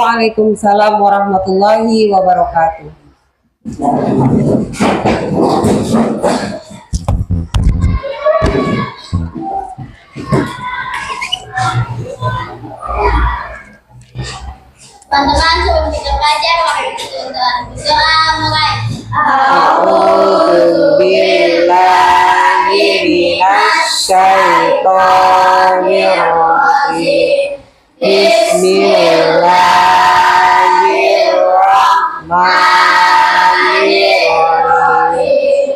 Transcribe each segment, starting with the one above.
Waalaikumsalam warahmatullahi wabarakatuh. Teman-teman, sebelum kita belajar, mari kita berdoa mulai. A'udzu billahi minasyaitonir rajim. Bismillahirrahmanirrahim.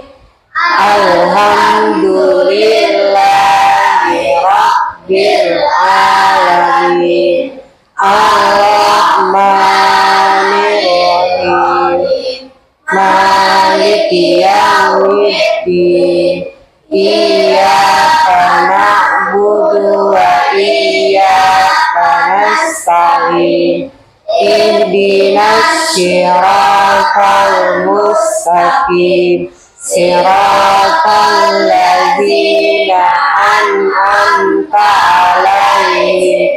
Alhamdulillahi rabbil alamin. Ar-Rahmanir-Rahim. Maliki yaumiddin. Iyyaka na'budu wa iyyaka nasta'in. Ihdinas siratal mustaqim. Siratal ladzina an'amta 'alaihim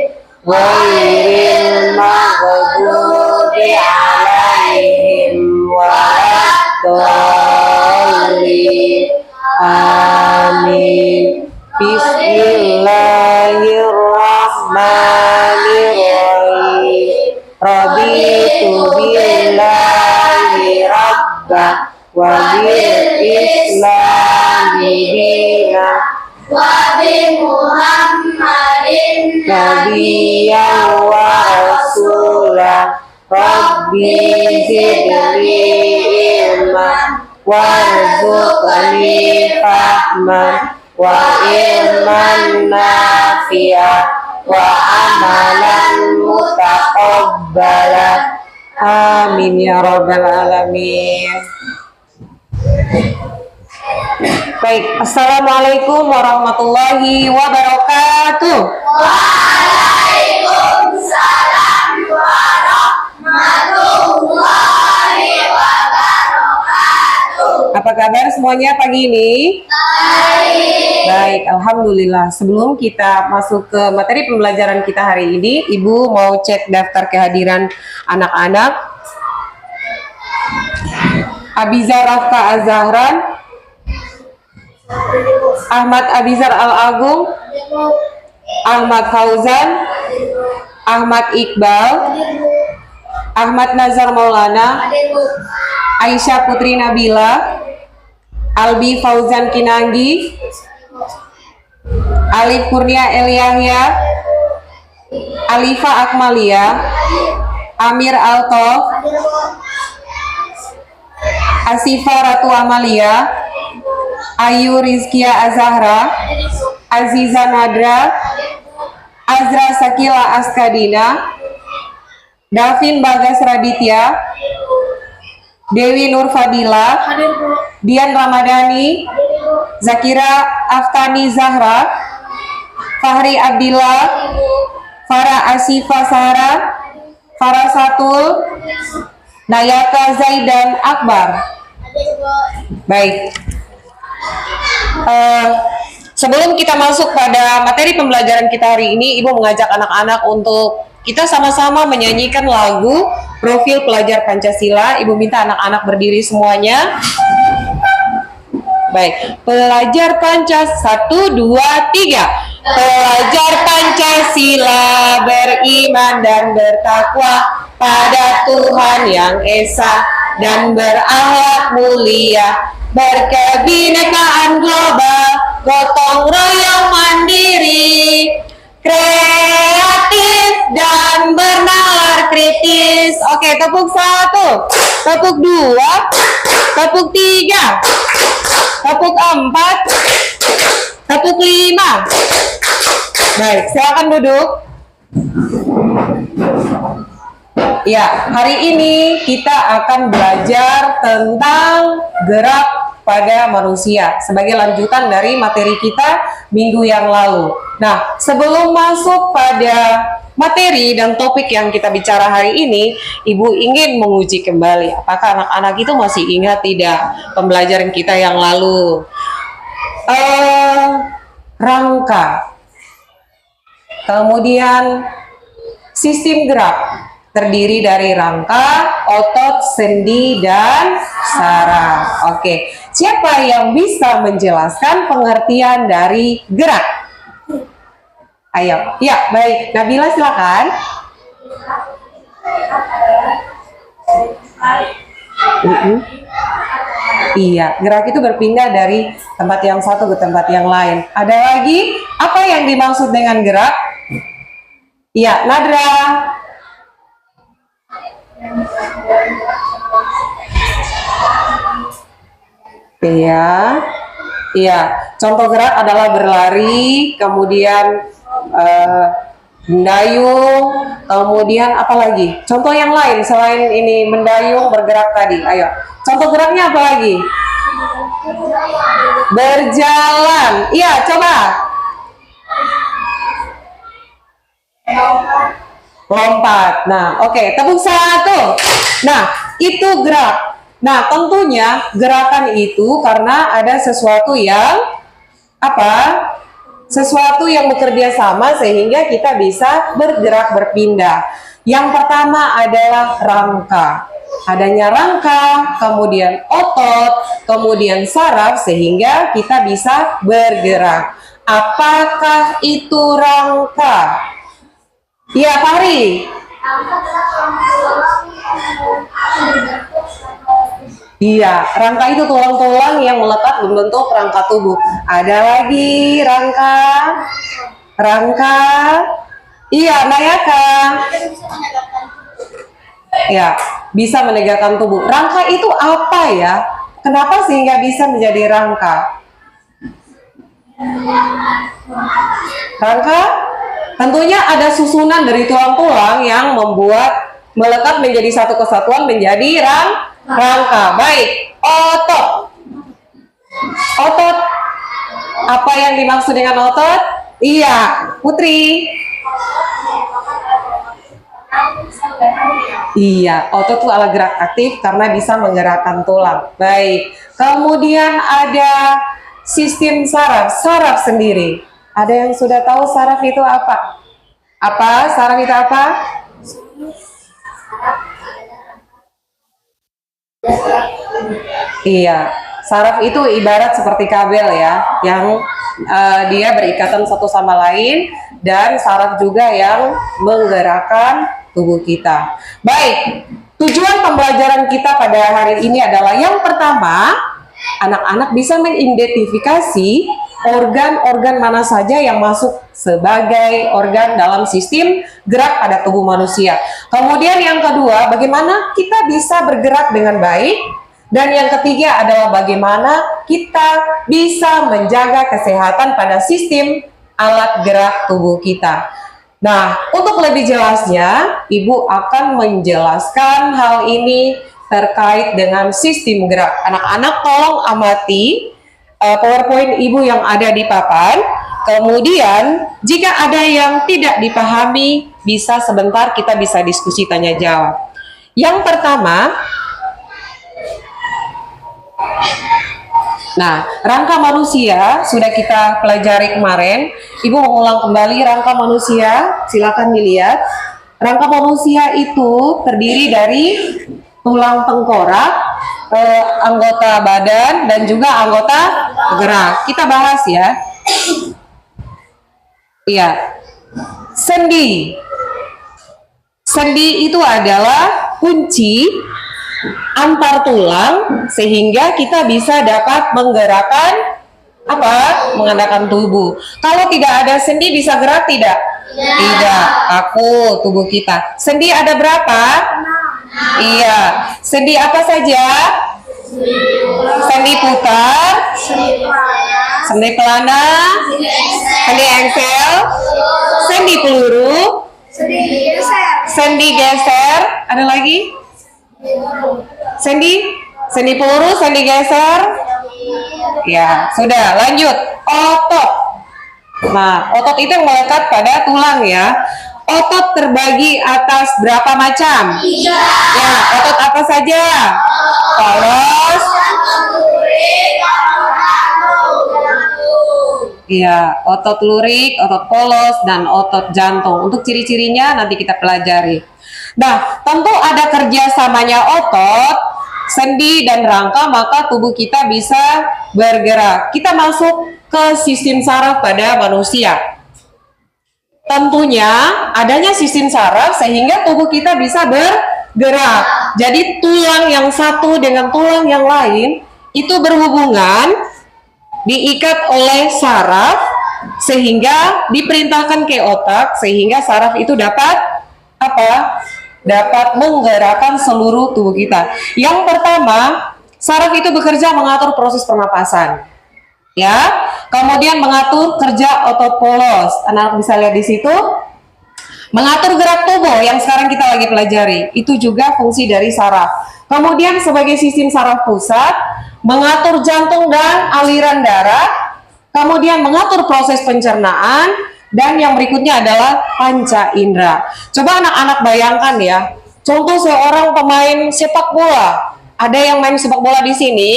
ghairil maghdubi 'alaihim waladdallin. Amin. Bismillahirrahmanirrahim. Raditu billahi rabba wa bil islami dina Wa bi Muhammadin nabiyyan wa rasulah. Rabbi zidni ilman warzuqni fahman wa ilman nafi'a wa amalan mutaqabbala. Amin ya rabbal alamin. Baik, assalamualaikum warahmatullahi wabarakatuh. Waalaikumsalam warahmatullahi wabarakatuh. Apa kabar semuanya pagi ini? Baik, alhamdulillah. Sebelum kita masuk ke materi pembelajaran kita hari ini, Ibu mau cek daftar kehadiran anak-anak. Abizar Rafka Azahran, Ahmad Abizar Al-Agung, Ahmad Fauzan, Ahmad Iqbal, Ahmad Nazar Maulana, Aisyah Putri Nabila, Albi Fauzan Kinanggi, Alif Kurnia El Yahya, Alifa Akmalia, Amir Altof, Asifa Ratu Amalia, Ayu Rizkia Azahra, Aziza Nadra, Azra Sakila Askadina, Davin Bagas Raditya, Dewi Nur Fadila, Dian Ramadhani, Zakira Aftani Zahra, Fahri Abdillah, Farah Asifa Sahara, Farah Satul, Nayaka Zaidan Akbar. Baik. Sebelum kita masuk pada materi pembelajaran kita hari ini, Ibu mengajak anak-anak untuk kita sama-sama menyanyikan lagu Profil Pelajar Pancasila. Ibu minta anak-anak berdiri semuanya. Baik, pelajar Pancasila 1, 2, 3. Pelajar Pancasila beriman dan bertakwa pada Tuhan yang Esa dan berakhlak mulia, berkebinekaan global, gotong royong mandiri, kreatif dan bernalar kritis. Oke, tepuk 1, tepuk 2, tepuk 3, tepuk 4, tepuk 5. Baik, silakan duduk. Ya, hari ini kita akan belajar tentang gerak pada manusia sebagai lanjutan dari materi kita minggu yang lalu. Nah, sebelum masuk pada materi dan topik yang kita bicara hari ini, Ibu ingin menguji kembali apakah anak-anak itu masih ingat tidak pembelajaran kita yang lalu. Rangka, kemudian sistem gerak, terdiri dari rangka, otot, sendi, dan saraf. Oke, siapa yang bisa menjelaskan pengertian dari gerak? Ayo, ya baik. Nabila silakan. Iya, gerak itu berpindah dari tempat yang satu ke tempat yang lain. Ada lagi, apa yang dimaksud dengan gerak? Iya, Nadra. Iya, iya. Contoh gerak adalah berlari, kemudian mendayung, kemudian apa lagi? Contoh yang lain selain ini mendayung, bergerak tadi. Ayo, contoh geraknya apa lagi? Berjalan. Iya, coba. Lompat. Nah, oke, tepuk satu. Nah, itu gerak. Nah, tentunya gerakan itu karena ada sesuatu yang apa? Sesuatu yang bekerja sama sehingga kita bisa bergerak berpindah. Yang pertama adalah rangka. Adanya rangka, kemudian otot, kemudian saraf sehingga kita bisa bergerak. Apakah itu rangka? Iya, Fahri. Iya, rangka itu tulang-tulang yang melekat membentuk rangka tubuh. Ada lagi rangka, rangka. Iya, Nayaka. Ya, bisa menegakkan tubuh. Rangka itu apa ya? Kenapa sehingga bisa menjadi rangka? Rangka tentunya ada susunan dari tulang-tulang yang membuat melekat menjadi satu kesatuan menjadi rangka. Baik, otot. Otot. Apa yang dimaksud dengan otot? Iya, Putri. Iya, otot itu alat gerak aktif karena bisa menggerakkan tulang. Baik. Kemudian ada sistem saraf. Saraf sendiri. Ada yang sudah tahu saraf itu apa? Apa? Saraf itu apa? Iya, saraf itu ibarat seperti kabel ya, yang dia berikatan satu sama lain, dan saraf juga yang menggerakkan tubuh kita. Baik, tujuan pembelajaran kita pada hari ini adalah yang pertama, anak-anak bisa mengidentifikasi organ-organ mana saja yang masuk sebagai organ dalam sistem gerak pada tubuh manusia. Kemudian yang kedua, bagaimana kita bisa bergerak dengan baik. Dan yang ketiga adalah bagaimana kita bisa menjaga kesehatan pada sistem alat gerak tubuh kita. Nah, untuk lebih jelasnya, Ibu akan menjelaskan hal ini terkait dengan sistem gerak. Anak-anak tolong amati PowerPoint Ibu yang ada di papan. Kemudian, jika ada yang tidak dipahami, bisa sebentar kita bisa diskusi tanya jawab. Yang pertama, nah, rangka manusia sudah kita pelajari kemarin. Ibu mengulang kembali rangka manusia. Silakan dilihat. Rangka manusia itu terdiri dari tulang tengkorak, anggota badan, dan juga anggota gerak. Kita bahas ya. Iya. Sendi. Sendi itu adalah kunci antar tulang sehingga kita bisa dapat menggerakkan apa? Menggerakkan tubuh. Kalau tidak ada sendi bisa gerak tidak? Tidak. Aku tubuh kita. Sendi ada berapa? Iya. Sendi apa saja? Sendi putar, sendi pelana, sendi engsel, sendi peluru, sendi geser. Ada lagi? Sendi peluru, sendi geser. Ya, sudah, lanjut. Otot. Nah, otot itu yang melekat pada tulang ya. Otot terbagi atas berapa macam? 3. Ya, otot apa saja? Polos. Iya, otot lurik, otot polos, dan otot jantung. Untuk ciri-cirinya nanti kita pelajari. Nah, tentu ada kerjasamanya otot, sendi, dan rangka, maka tubuh kita bisa bergerak. Kita masuk ke sistem saraf pada manusia. Tentunya adanya sistem saraf sehingga tubuh kita bisa bergerak. Jadi tulang yang satu dengan tulang yang lain itu berhubungan, diikat oleh saraf sehingga diperintahkan ke otak sehingga saraf itu dapat apa? Dapat menggerakkan seluruh tubuh kita. Yang pertama, saraf itu bekerja mengatur proses pernapasan. Ya, kemudian mengatur kerja otot polos. Anak bisa lihat di situ. Mengatur gerak tubuh yang sekarang kita lagi pelajari. Itu juga fungsi dari saraf. Kemudian sebagai sistem saraf pusat, mengatur jantung dan aliran darah. Kemudian mengatur proses pencernaan. Dan yang berikutnya adalah panca indera. Coba anak-anak bayangkan ya. Contoh seorang pemain sepak bola. Ada yang main sepak bola di sini?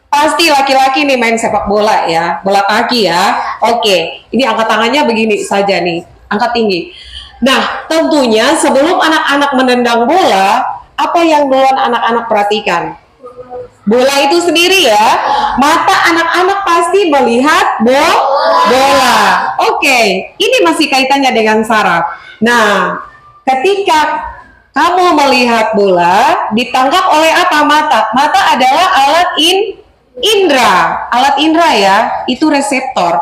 Pasti laki-laki nih main sepak bola ya, bola kaki ya. Oke, ini angkat tangannya begini saja nih, angkat tinggi. Nah, tentunya sebelum anak-anak menendang bola, apa yang duluan anak-anak perhatikan? Bola itu sendiri ya. Mata anak-anak pasti melihat bola. Oke, ini masih kaitannya dengan saraf. Nah, ketika kamu melihat bola, ditangkap oleh apa? Mata. Mata adalah alat indera. Alat indera ya, itu reseptor.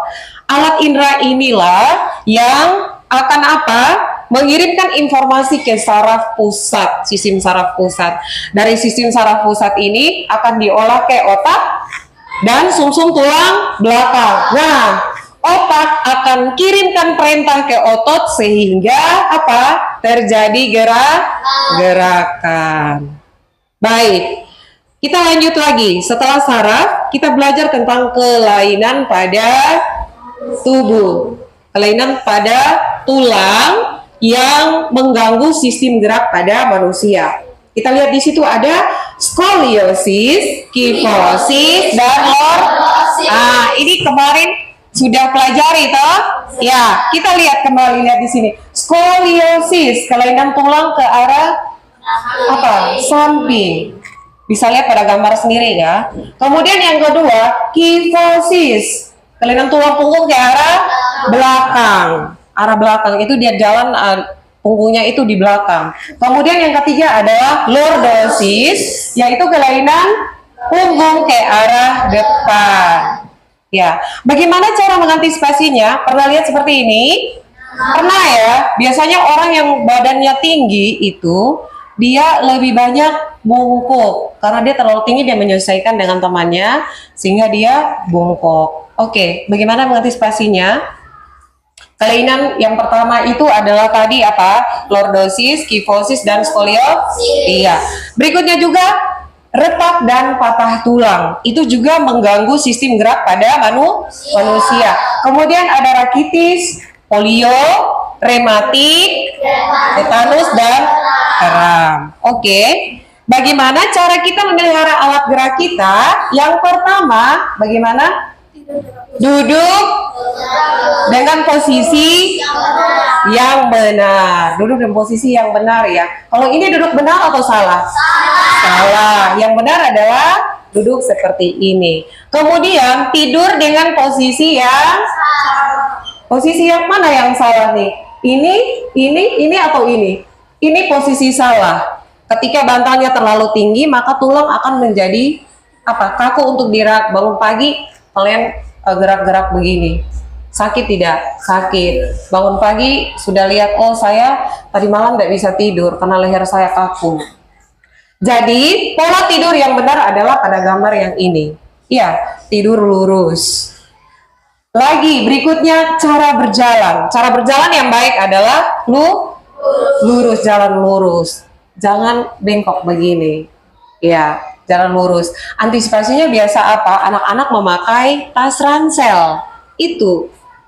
Alat indera inilah yang akan apa? Mengirimkan informasi ke saraf pusat, sistem saraf pusat. Dari sistem saraf pusat ini akan diolah ke otak dan sumsum tulang belakang. Nah, otak akan kirimkan perintah ke otot sehingga apa? Terjadi gerakan. Baik, kita lanjut lagi. Setelah saraf, kita belajar tentang kelainan pada tubuh. Kelainan pada tulang yang mengganggu sistem gerak pada manusia. Kita lihat di situ ada skoliosis, kifosis, dan lordosis. Ini kemarin sudah pelajari toh? Ya, kita lihat kembali, lihat di sini. Skoliosis, kelainan tulang ke arah apa? Samping. Bisa lihat pada gambar sendiri ya. Kemudian yang kedua, kifosis, kelainan tulang punggung ke arah belakang. Arah belakang itu dia jalan punggungnya itu di belakang. Kemudian yang ketiga adalah lordosis, yaitu kelainan punggung ke arah depan. Ya, bagaimana cara mengantisipasinya? Pernah lihat seperti ini? Pernah ya. Biasanya orang yang badannya tinggi itu dia lebih banyak bungkuk karena dia terlalu tinggi, dia menyesuaikan dengan temannya sehingga dia bungkuk. Oke, bagaimana mengantisipasinya? Kelainan yang pertama itu adalah tadi apa? Lordosis, kifosis, dan skoliosis. Iya. Berikutnya juga retak dan patah tulang. Itu juga mengganggu sistem gerak pada manusia. Kemudian ada rakitis, polio, rematik, tetanus, dan kram. Oke. Bagaimana cara kita memelihara alat gerak kita? Yang pertama, bagaimana? Duduk dengan posisi yang benar. Duduk dengan posisi yang benar ya. Kalau ini duduk benar atau salah? Salah. Yang benar adalah duduk seperti ini. Kemudian tidur dengan posisi yang mana yang salah nih? Ini atau ini? Ini posisi salah. Ketika bantalnya terlalu tinggi, maka tulang akan menjadi apa? Kaku untuk gerak. Bangun pagi kalian gerak-gerak begini, sakit tidak? Sakit. Bangun pagi sudah lihat, oh saya tadi malam tidak bisa tidur karena leher saya kaku. Jadi pola tidur yang benar adalah pada gambar yang ini. Iya, tidur lurus. Lagi berikutnya cara berjalan. Cara berjalan yang baik adalah lurus, jalan lurus. Jangan bengkok begini. Ya, jalan lurus. Antisipasinya biasa apa? Anak-anak memakai tas ransel.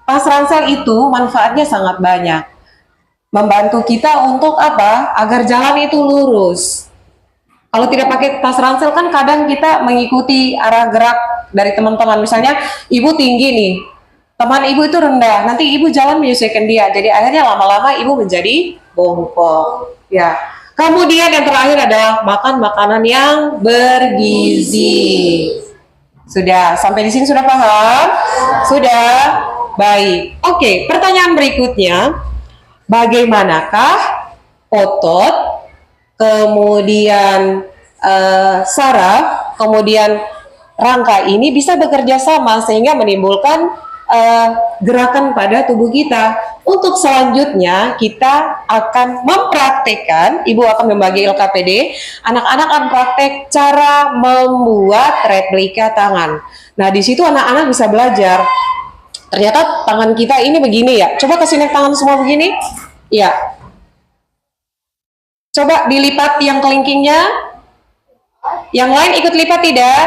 Tas ransel itu manfaatnya sangat banyak. Membantu kita untuk apa? Agar jalan itu lurus. Kalau tidak pakai tas ransel kan kadang kita mengikuti arah gerak dari teman-teman. Misalnya ibu tinggi nih, teman ibu itu rendah. Nanti ibu jalan menyesuaikan dia. Jadi akhirnya lama-lama ibu menjadi bongkok. Ya. Kemudian yang terakhir adalah makan makanan yang bergizi. Sudah, sampai di sini sudah paham? Sudah? Baik. Oke, pertanyaan berikutnya. Bagaimanakah otot, kemudian saraf, kemudian rangka ini bisa bekerja sama sehingga menimbulkan gerakan pada tubuh kita. Untuk selanjutnya kita akan mempraktekkan, Ibu akan membagi LKPD, anak-anak akan praktek cara membuat replika tangan. Nah, di situ anak-anak bisa belajar. Ternyata tangan kita ini begini ya. Coba kasih naik tangan semua begini. Ya. Coba dilipat yang kelingkingnya. Yang lain ikut lipat tidak?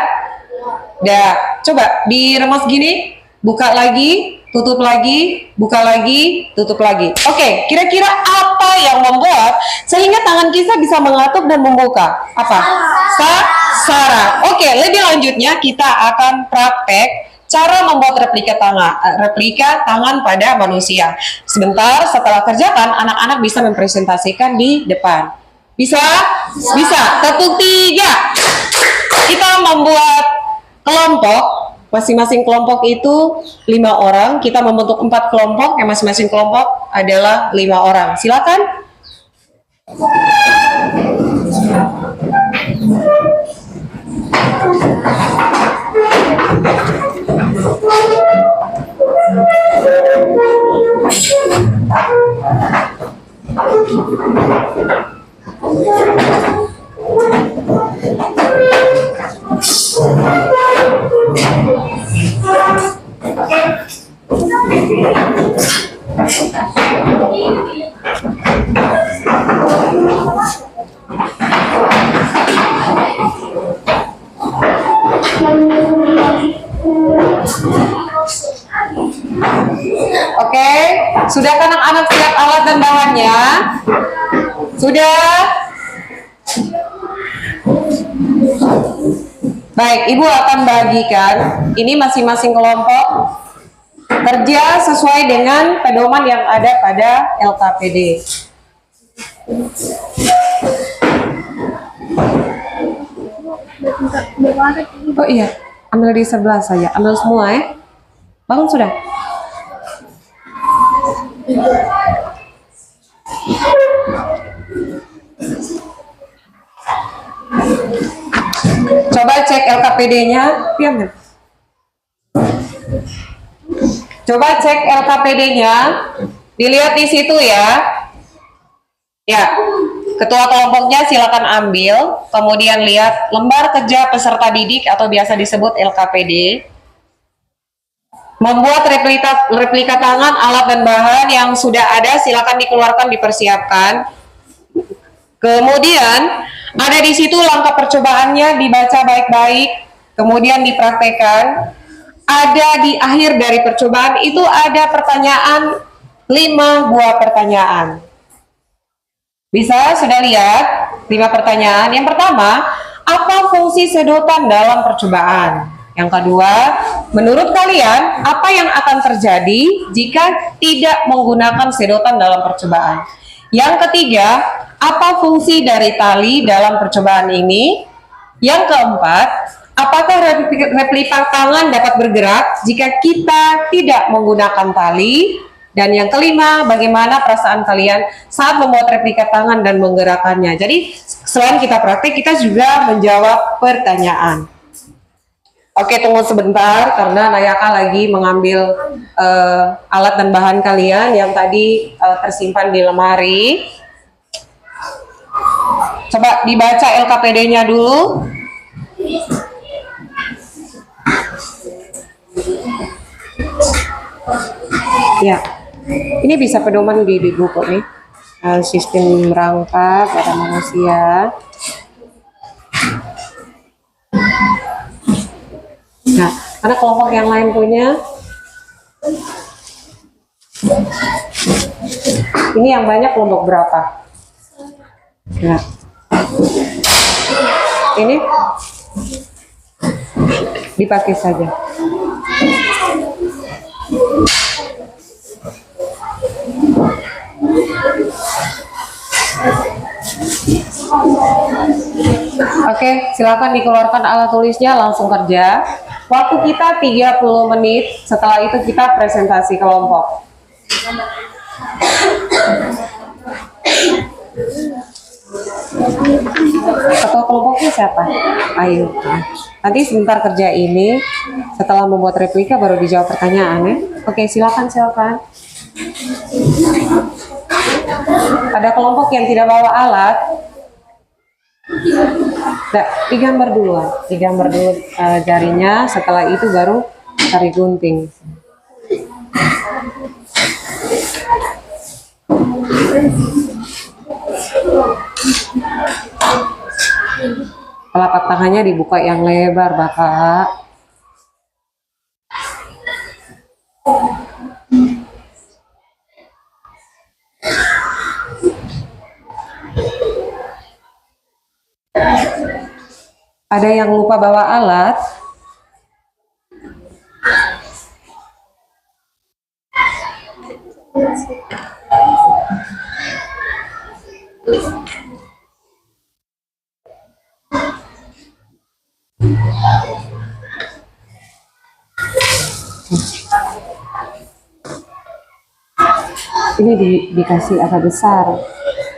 Dah. Coba diremas gini. Buka lagi, tutup lagi, buka lagi, tutup lagi. Oke, kira-kira apa yang membuat sehingga tangan kita bisa mengatup dan membuka? Apa? Saraf. Oke, lebih lanjutnya kita akan praktek cara membuat replika tangan pada manusia. Sebentar setelah kerjakan, anak-anak bisa mempresentasikan di depan. Bisa? Bisa. Tepuk 3. Kita membuat kelompok. Masing-masing kelompok itu 5 orang. Kita membentuk 4 kelompok, yang masing-masing kelompok adalah 5 orang. Silakan. Oke, sudah anak-anak siap alat dan bahannya? Sudah? Baik, Ibu akan bagikan ini masing-masing kelompok kerja sesuai dengan pedoman yang ada pada LKPD. Oh iya, ambil di sebelah saya, ambil semua ya. Bangun sudah? Coba cek LKPD-nya, diam ya. Coba cek LKPD-nya, dilihat di situ ya. Ya, ketua kelompoknya silakan ambil, kemudian lihat lembar kerja peserta didik atau biasa disebut LKPD. Membuat replika tangan, alat dan bahan yang sudah ada silakan dikeluarkan, dipersiapkan. Kemudian ada di situ langkah percobaannya, dibaca baik-baik, kemudian dipraktekkan. Ada di akhir dari percobaan itu ada pertanyaan, 5 buah pertanyaan. Bisa sudah lihat 5 pertanyaan. Yang pertama, apa fungsi sedotan dalam percobaan? Yang kedua, menurut kalian apa yang akan terjadi jika tidak menggunakan sedotan dalam percobaan? Yang ketiga, apa fungsi dari tali dalam percobaan ini? Yang keempat, apakah replika tangan dapat bergerak jika kita tidak menggunakan tali? Dan yang kelima, bagaimana perasaan kalian saat membuat replika tangan dan menggerakkannya? Jadi, selain kita praktik, kita juga menjawab pertanyaan. Oke, tunggu sebentar karena Nayaka lagi mengambil alat dan bahan kalian yang tadi tersimpan di lemari. Coba dibaca LKPD-nya dulu. Ya, ini bisa pedoman di buku nih. Sistem rangka pada manusia. Nah, ada kelompok yang lain punya. Ini yang banyak kelompok berapa? Nah, ini dipakai saja. Oke, silakan dikeluarkan alat tulisnya, langsung kerja. Waktu kita 30 menit, setelah itu kita presentasi kelompok. Ketua kelompoknya siapa? Ayo. Nanti sebentar kerja ini, setelah membuat replika baru dijawab pertanyaan ya. Oke, silakan. Ada kelompok yang tidak bawa alat. Nah, digambar dulu jarinya, setelah itu baru tarik gunting. Telapak tangannya dibuka yang lebar, Bapak. Ada yang lupa bawa alat? Ini dikasih agak besar.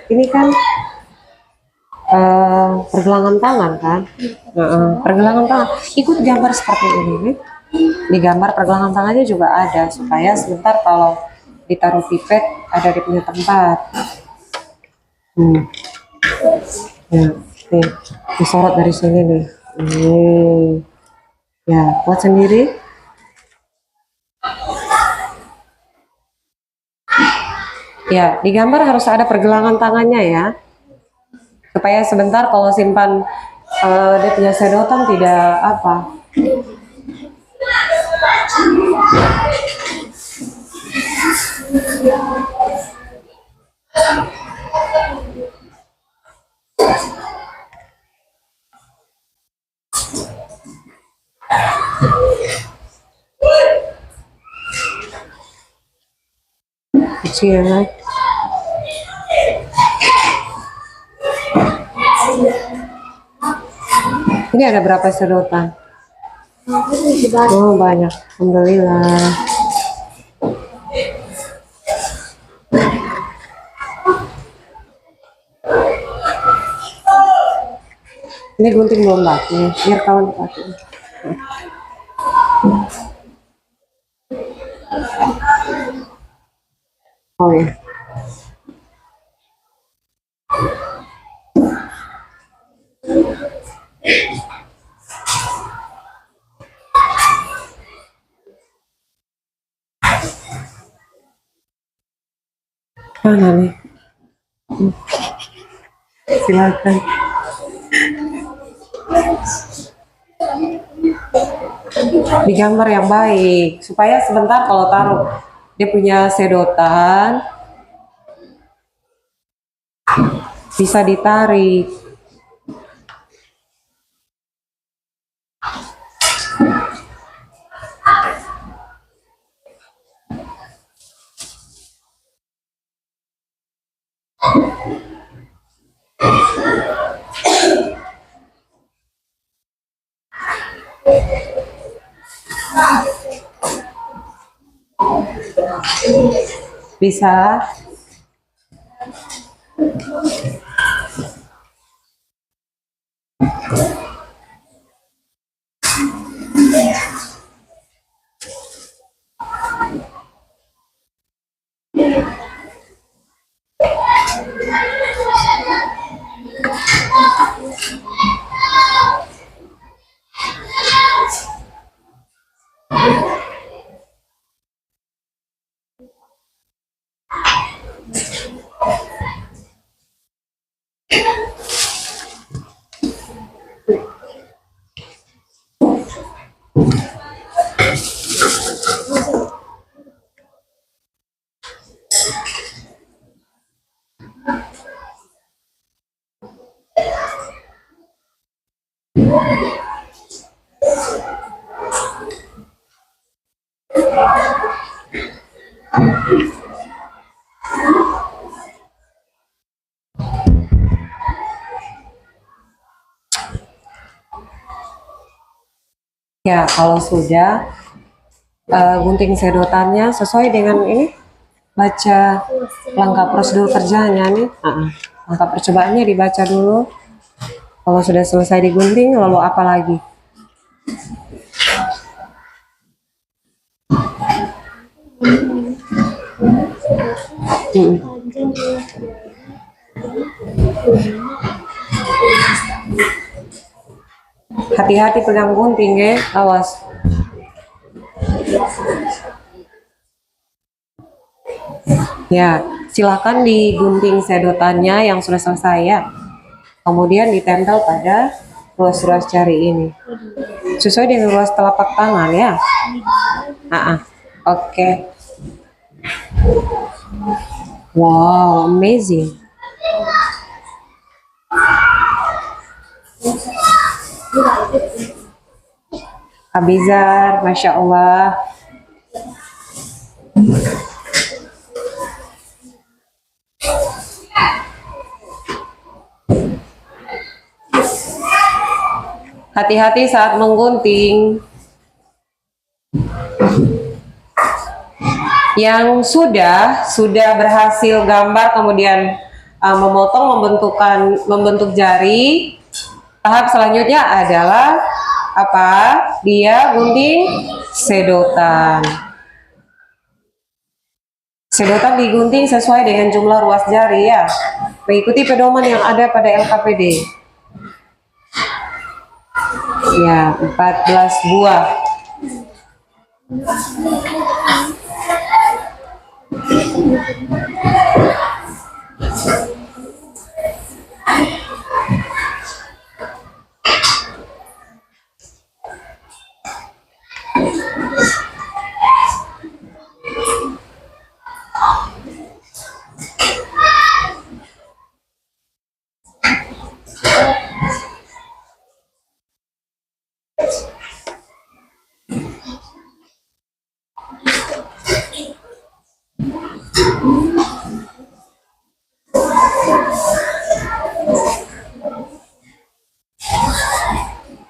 Ini kan pergelangan tangan kan? Pergelangan tangan. Ikut gambar seperti ini. Digambar pergelangan tangannya juga ada, supaya sebentar kalau ditaruh pipet ada di punya tempat. Ya, nih, disorot dari sini nih. Ya, buat sendiri. Ya, digambar harus ada pergelangan tangannya ya, supaya sebentar kalau simpan dia punya sedotan tidak apa. Kecil ya. Ini ada berapa sedotan? Oh, banyak. Alhamdulillah. Ini gunting belum batu, biar kawan pakai. Oh ya. Mana nih? Silakan. Digambar yang baik, supaya sebentar kalau taruh dia punya sedotan bisa ditarik. Bisa. Ya, kalau sudah gunting sedotannya sesuai dengan ini, baca langkah prosedur kerjanya nih. Langkah percobaannya dibaca dulu. Kalau sudah selesai digunting, lalu apa lagi? Hati-hati pegang gunting ya, awas. Ya, silakan digunting sedotannya yang sudah selesai ya. Kemudian ditempel pada ruas-ruas jari ini. Sesuai dengan ruas telapak tangan ya. Oke. Wow, amazing. Abizar, Masya Allah. Hati-hati saat menggunting. Yang sudah berhasil gambar kemudian memotong membentuk jari. Tahap selanjutnya adalah apa? Dia gunting sedotan. Sedotan digunting sesuai dengan jumlah ruas jari ya. Mengikuti pedoman yang ada pada LKPD. Ya, 14 buah.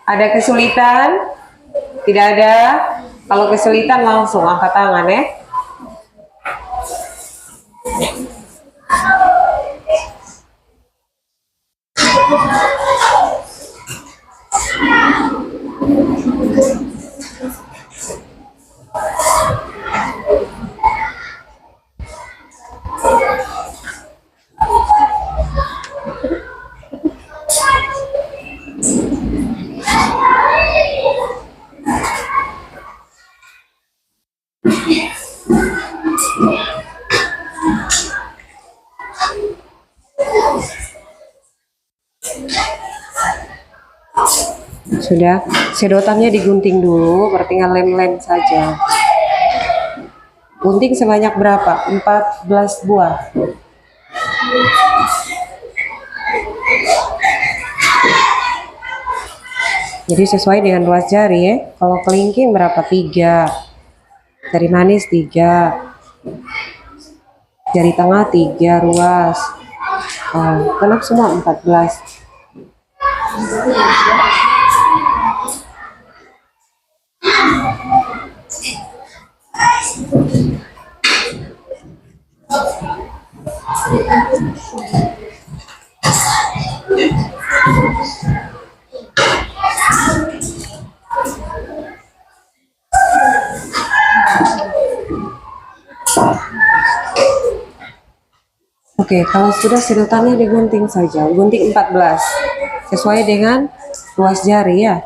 Ada kesulitan? Tidak ada? Kalau kesulitan langsung angkat tangan ya. Sudah, sedotannya digunting dulu, bertinggal lem-lem saja. Gunting sebanyak berapa? 14 buah. Jadi sesuai dengan ruas jari ya. Kalau kelingking berapa? 3. Jari manis 3. Jari tengah 3 ruas. Genap semua 14. Oke, kalau sudah sedotannya digunting saja, gunting 14 sesuai dengan ruas jari ya.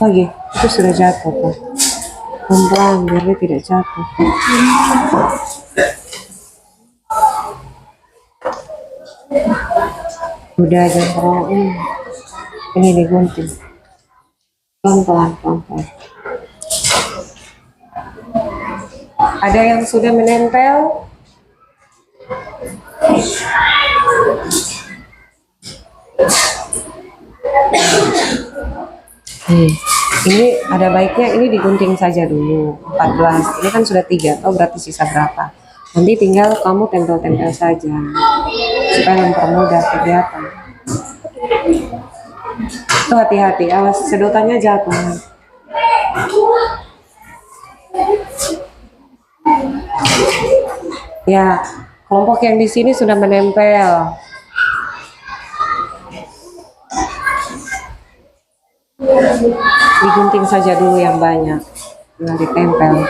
Lagi, itu sudah jatuh tuh. Pelan-pelan biar dia tidak jatuh. Udah jangan terlalu ini digunting. Pelan-pelan, pelan-pelan. Ada yang sudah menempel? Ini ada baiknya ini digunting saja dulu 14. Ini kan sudah 3, oh berarti sisa berapa? Nanti tinggal kamu tempel-tempel saja supaya mempermudah kegiatan. Tuh hati-hati, awas sedotannya jatuh. Ya, kelompok yang di sini sudah menempel. Digunting saja dulu yang banyak, tinggal ditempel.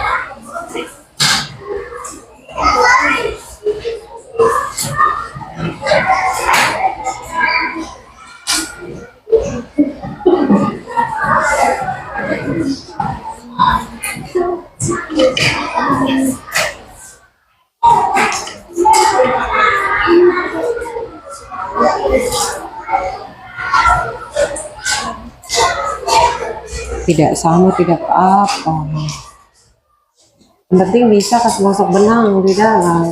Tidak sama, tidak apa. Yang penting bisa kasih masuk benang di dalam.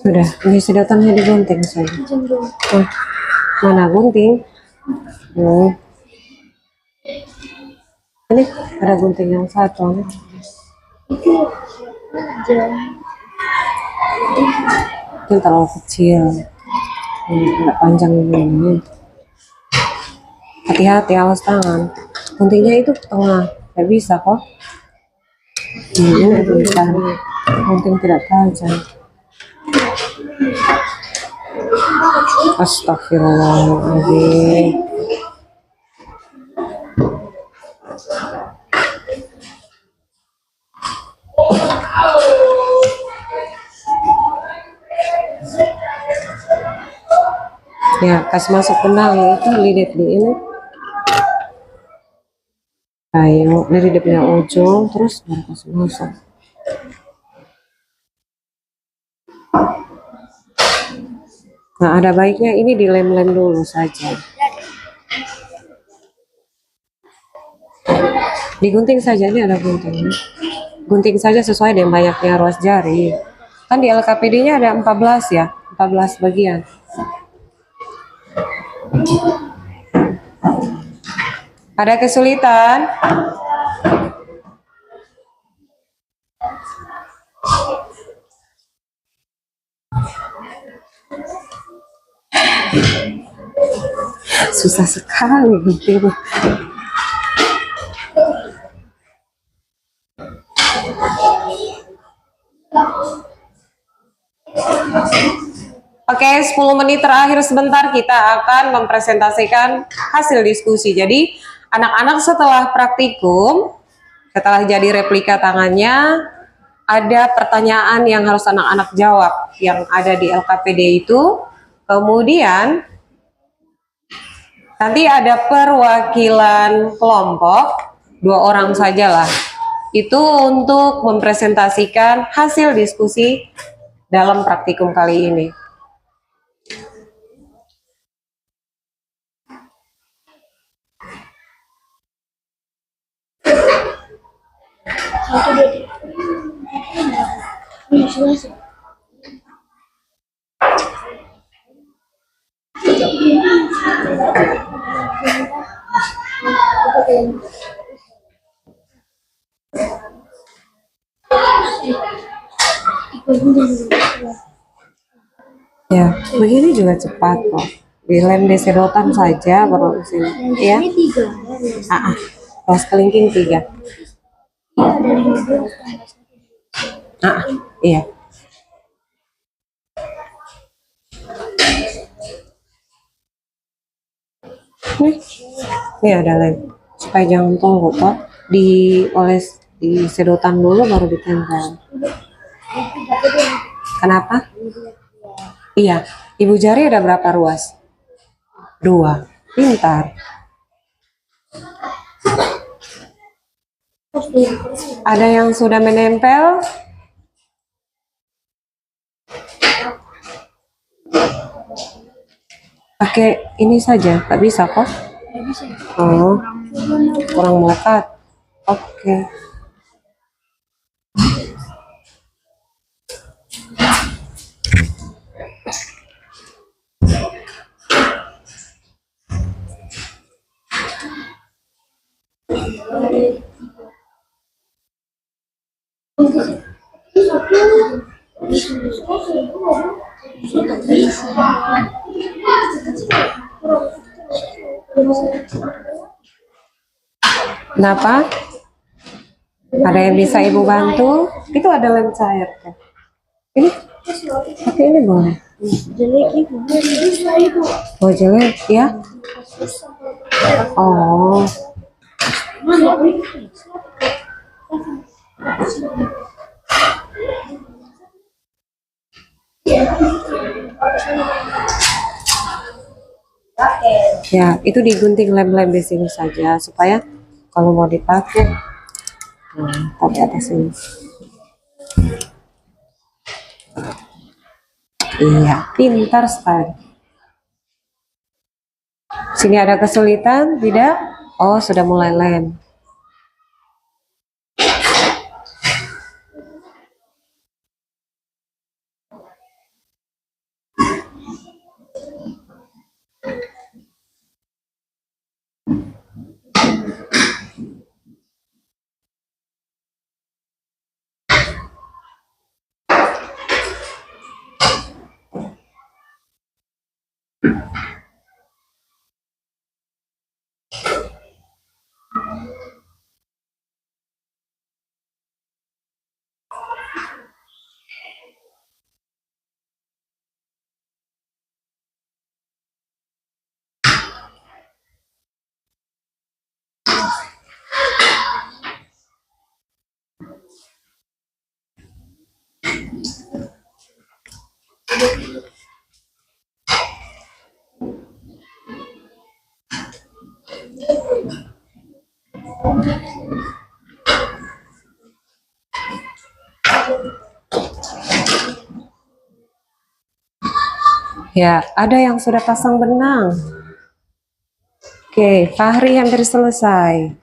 Sudah, ini sedotannya digunting saja. Oh, mana gunting? Ini ada gunting yang satu. Itu terlalu kecil. Tidak panjang ini. Hati-hati, awas tangan. Guntingnya itu tengah, tidak bisa kok. Ini bisa. Gunting tidak tajam. Astagfirullahaladzim. Ya, kasih masuk benang itu lilit di ini. Ayo, dari dia punya ujung, terus baru kasih masuk. Nah, ada baiknya ini dilem-lem dulu saja. Digunting saja, ini ada gunting. Gunting saja sesuai dengan banyaknya ruas jari. Kan di LKPD-nya ada 14 ya, 14 bagian. Ada kesulitan? Susah sekali gitu. Oke, 10 menit terakhir sebentar kita akan mempresentasikan hasil diskusi. Jadi, anak-anak setelah praktikum, setelah jadi replika tangannya, ada pertanyaan yang harus anak-anak jawab yang ada di LKPD itu. Kemudian, nanti ada perwakilan kelompok, 2 orang sajalah. Itu untuk mempresentasikan hasil diskusi dalam praktikum kali ini. Ya, begini juga cepat kok. Dilem di sedotan saja baru di sini. Ya. Ini 3. Pas kelingking 3. Iya. Nih ada lem. Supaya jangan tunggu kok. Dioles di sedotan dulu baru ditempel. Kenapa? Iya. Ibu jari ada berapa ruas? 2. Pintar. Ada yang sudah menempel? Pakai ini saja, tak bisa kok? Oh, kurang melekat. Oke. Kenapa? Ada yang bisa ibu bantu? Itu ada lem cair kan? Ini, tapi ini boleh. Oh jelek ya? Oh. Ya, itu digunting lem-lem di sini saja supaya kalau mau dipakai, taruh di atas ini. Iya, pintar sekali. Sini ada kesulitan, tidak? Oh, sudah mulai lem. Ya, ada yang sudah pasang benang. Oke, Fahri hampir selesai.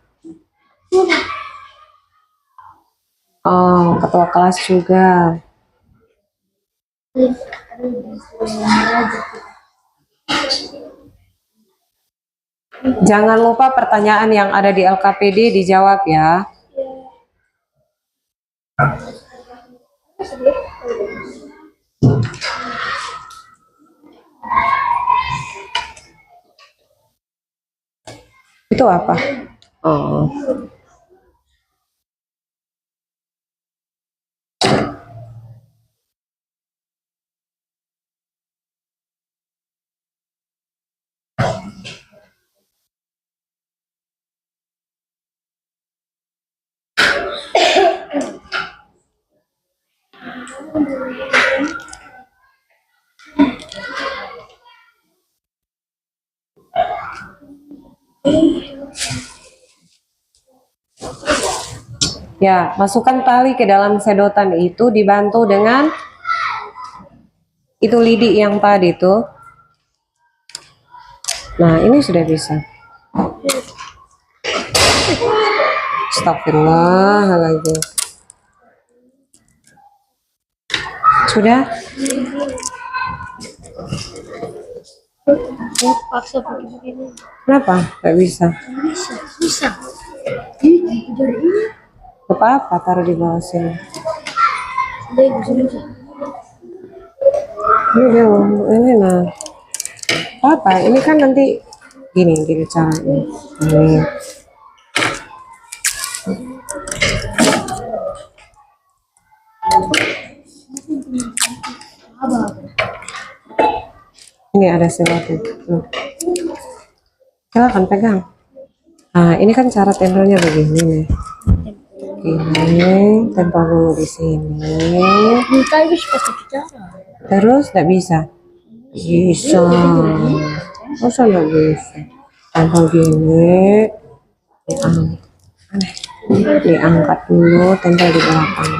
Oh, ketua kelas juga. Jangan lupa pertanyaan yang ada di LKPD dijawab ya. Itu apa? Oh. Ya, masukkan tali ke dalam sedotan itu dibantu dengan itu lidi yang tadi tuh. Nah, ini sudah bisa. Astagfirullahaladzim. Sudah? Paksa pakai begini. Kenapa? Gak bisa. Bisa, bisa. Ini jadi ini. Gak apa-apa, taruh di bawah sini. Sudah bisa. Ini dia, ini nah. Apa? Ini kan nanti gini caranya. Ini. Ini ada selotip. Silakan pegang. Nah, ini kan cara tempelnya begini nih. Ini tempel dulu di sini. Kita habis pakai cara. Terus nggak bisa? Bisa. Masa nggak bisa? Tempel gini. Diangkat dulu, tempel di belakang.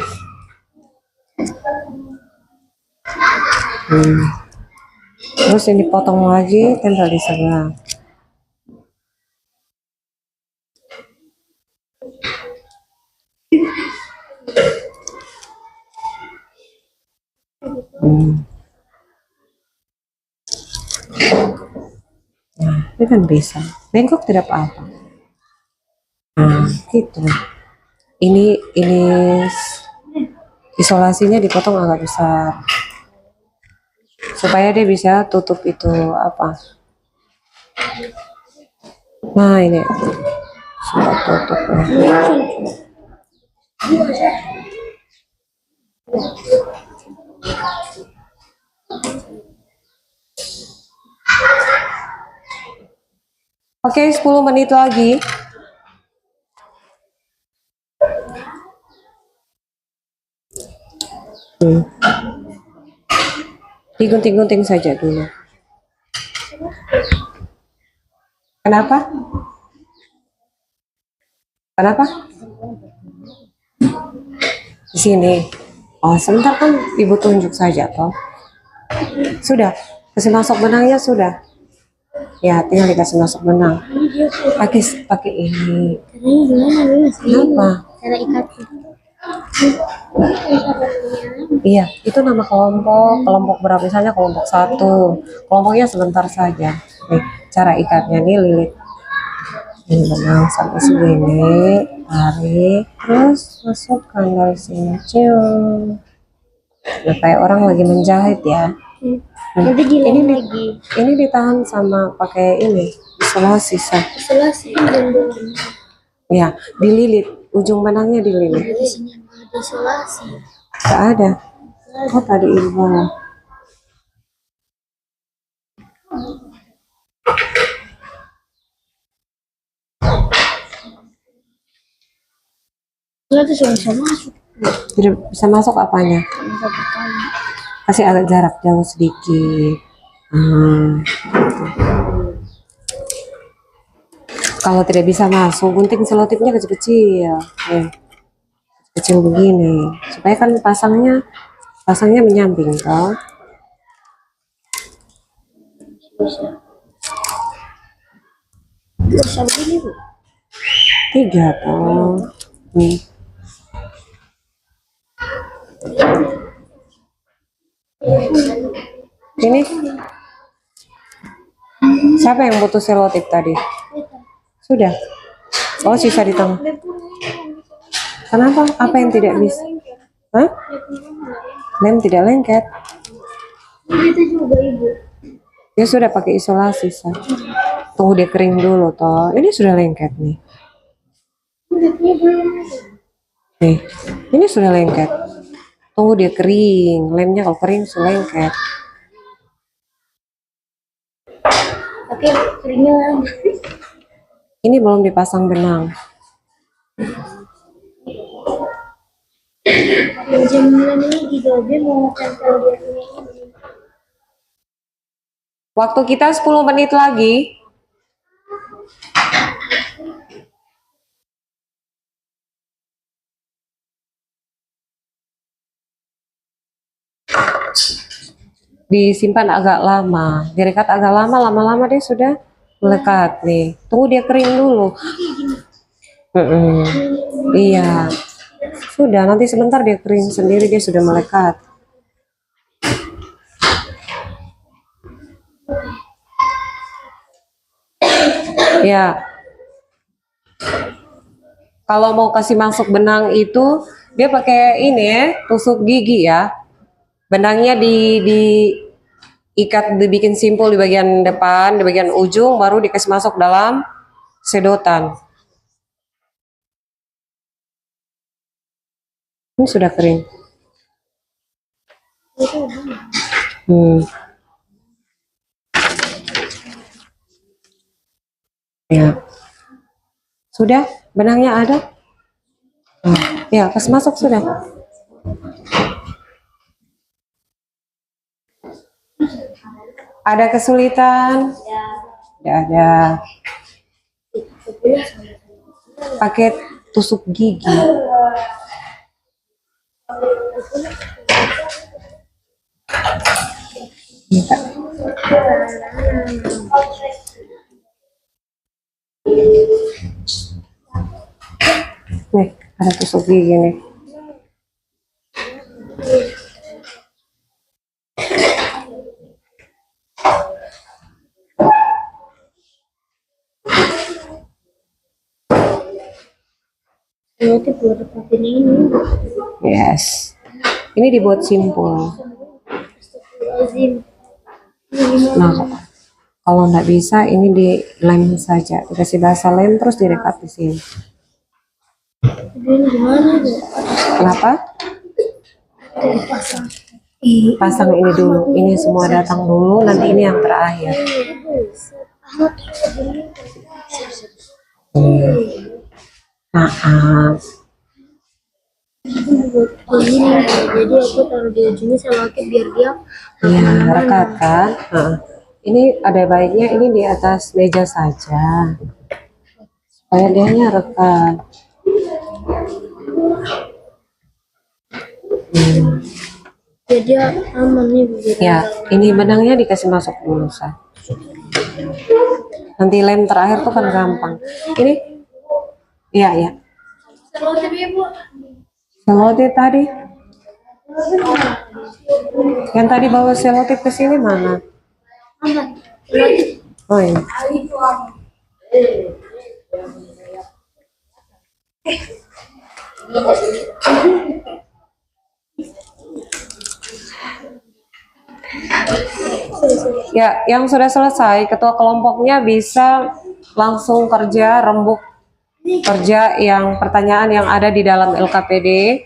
Terus ini potong lagi, tempel di sebelah. Nah, ini kan bisa. Bengkok tidak apa-apa. Nah, gitu. Ini isolasinya dipotong agak besar. Supaya dia bisa tutup itu apa. Nah, ini sudah tutup. Oke, 10 menit lagi. Digunting-gunting saja dulu. Kenapa? Kenapa? Di sini. Oh, sebentar kan ibu tunjuk saja toh. Sudah, kasih masuk benangnya sudah. Ya, tinggal dikasih masuk benang. Pakai ini. Caranya gimana, Mas? Kenapa? Cara ikatnya. Iya, itu nama kelompok berapa, misalnya kelompok 1. Kelompoknya sebentar saja. Nih, cara ikatnya nih lilit. Ini benang sampai segini, tarik, terus masukkan dari sini. Cium. Nah, kayak orang lagi menjahit ya. Nanti gileng lagi. Ini ditahan sama pakai ini, isolasi sah. Isolasi dan Ya, dililit, ujung benangnya dililit. di sini ada isolasi. Gak ada. Oh, tadi ibu bawah. Ternyata sudah bisa masuk. Tidak bisa masuk apanya? Bisa berkali. Kasih agak jarak jauh sedikit. Kalau tidak bisa masuk, gunting selotipnya kecil-kecil. Kecil begini. Supaya kan pasangnya menyamping toh. Bisa begini, Bu. 3 toh. Nih. Ini siapa yang butuh selotip tadi? Sudah. Oh, sisa di tengah. Kenapa? Apa yang tidak bisa? Hah? Lem tidak lengket. Itu juga, Ibu. Ya sudah, pakai isolasi sah. Tunggu dia kering dulu toh. Ini sudah lengket nih. Nih, ini sudah lengket. Tunggu dia kering. Lemnya kalau kering sudah lengket. Oke, keringnya lama. Ini belum dipasang benang. Jam 9 ini juga dia mau tempel dia ini. Waktu kita 10 menit lagi. Disimpan agak lama, direkat agak lama, lama-lama dia sudah melekat nih. Tunggu dia kering dulu. Iya, sudah, nanti sebentar dia kering sendiri, dia sudah melekat. Ya, kalau mau kasih masuk benang itu dia pakai ini ya, tusuk gigi ya. Benangnya diikat, dibikin simpul di bagian depan, di bagian ujung, baru dikasih masuk dalam sedotan. Ini sudah kering. Ya, sudah benangnya ada. Ya, kasih masuk sudah. Ada kesulitan? Tidak ada. Pakai tusuk gigi. Minta. Nih, ada tusuk gigi nih. Nanti buat dapetin ini. Yes. Ini dibuat simpul. Azim. Nah, kalau nggak bisa ini dilem saja. Dikasih basa lem terus direkat di sini. Ini gimana tuh? Kenapa? Pasang. Pasang ini dulu. Ini semua datang dulu. Nanti ini yang terakhir. Maaf. Begini, jadi aku taruh di ujungnya selotip biar dia Ya, rekat kan? Nah, ini ada baiknya ini di atas meja saja. Supaya dianya rekat. biar dia aman nih biar Ya, ini benangnya dikasih masuk dulu, Sa. Nanti lem terakhir tuh kan gampang. Ini, iya, ya. selotip ya Bu. Selotip tadi. Yang tadi bawa selotip ke sini mana? Aman. Selotip. Oh ini. Ya, yang sudah selesai, ketua kelompoknya bisa langsung kerja rembuk kerja yang pertanyaan yang ada di dalam LKPD.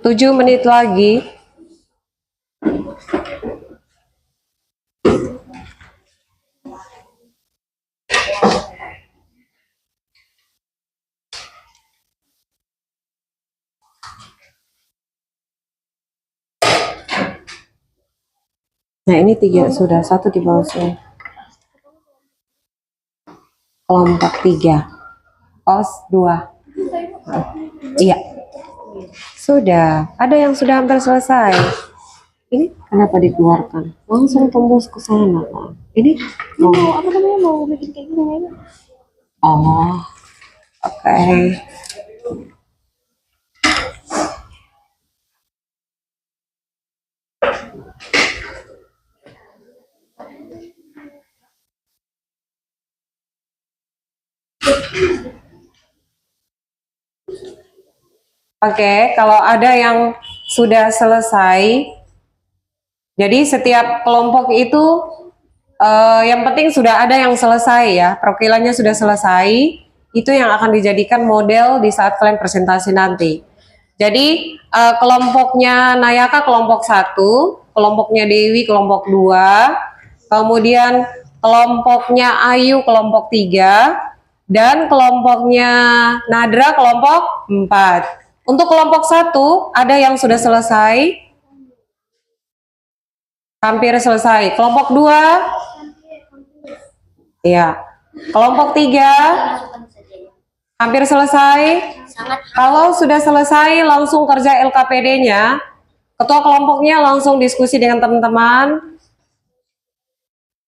Tujuh menit lagi. Nah ini tiga sudah, satu di bawah sini. Kelompok 3, OS 2. Iya. Sudah, ada yang sudah hampir selesai. Ini kenapa dikeluarkan? Langsung tembus ke sana. Ini Mau apa namanya mau bikin kayak gini ya? oh, oke. Oke, kalau ada yang sudah selesai, jadi setiap kelompok itu yang penting sudah ada yang selesai ya, perwakilannya sudah selesai, itu yang akan dijadikan model di saat kalian presentasi nanti. Jadi kelompoknya Nayaka kelompok 1, kelompoknya Dewi kelompok 2, kemudian kelompoknya Ayu kelompok 3, dan kelompoknya Nadra kelompok 4. Untuk kelompok 1 ada yang sudah selesai, hampir selesai. Kelompok 2, ya. Kelompok 3 hampir selesai. Kalau sudah selesai langsung kerja LKPD-nya. Ketua kelompoknya langsung diskusi dengan teman-teman.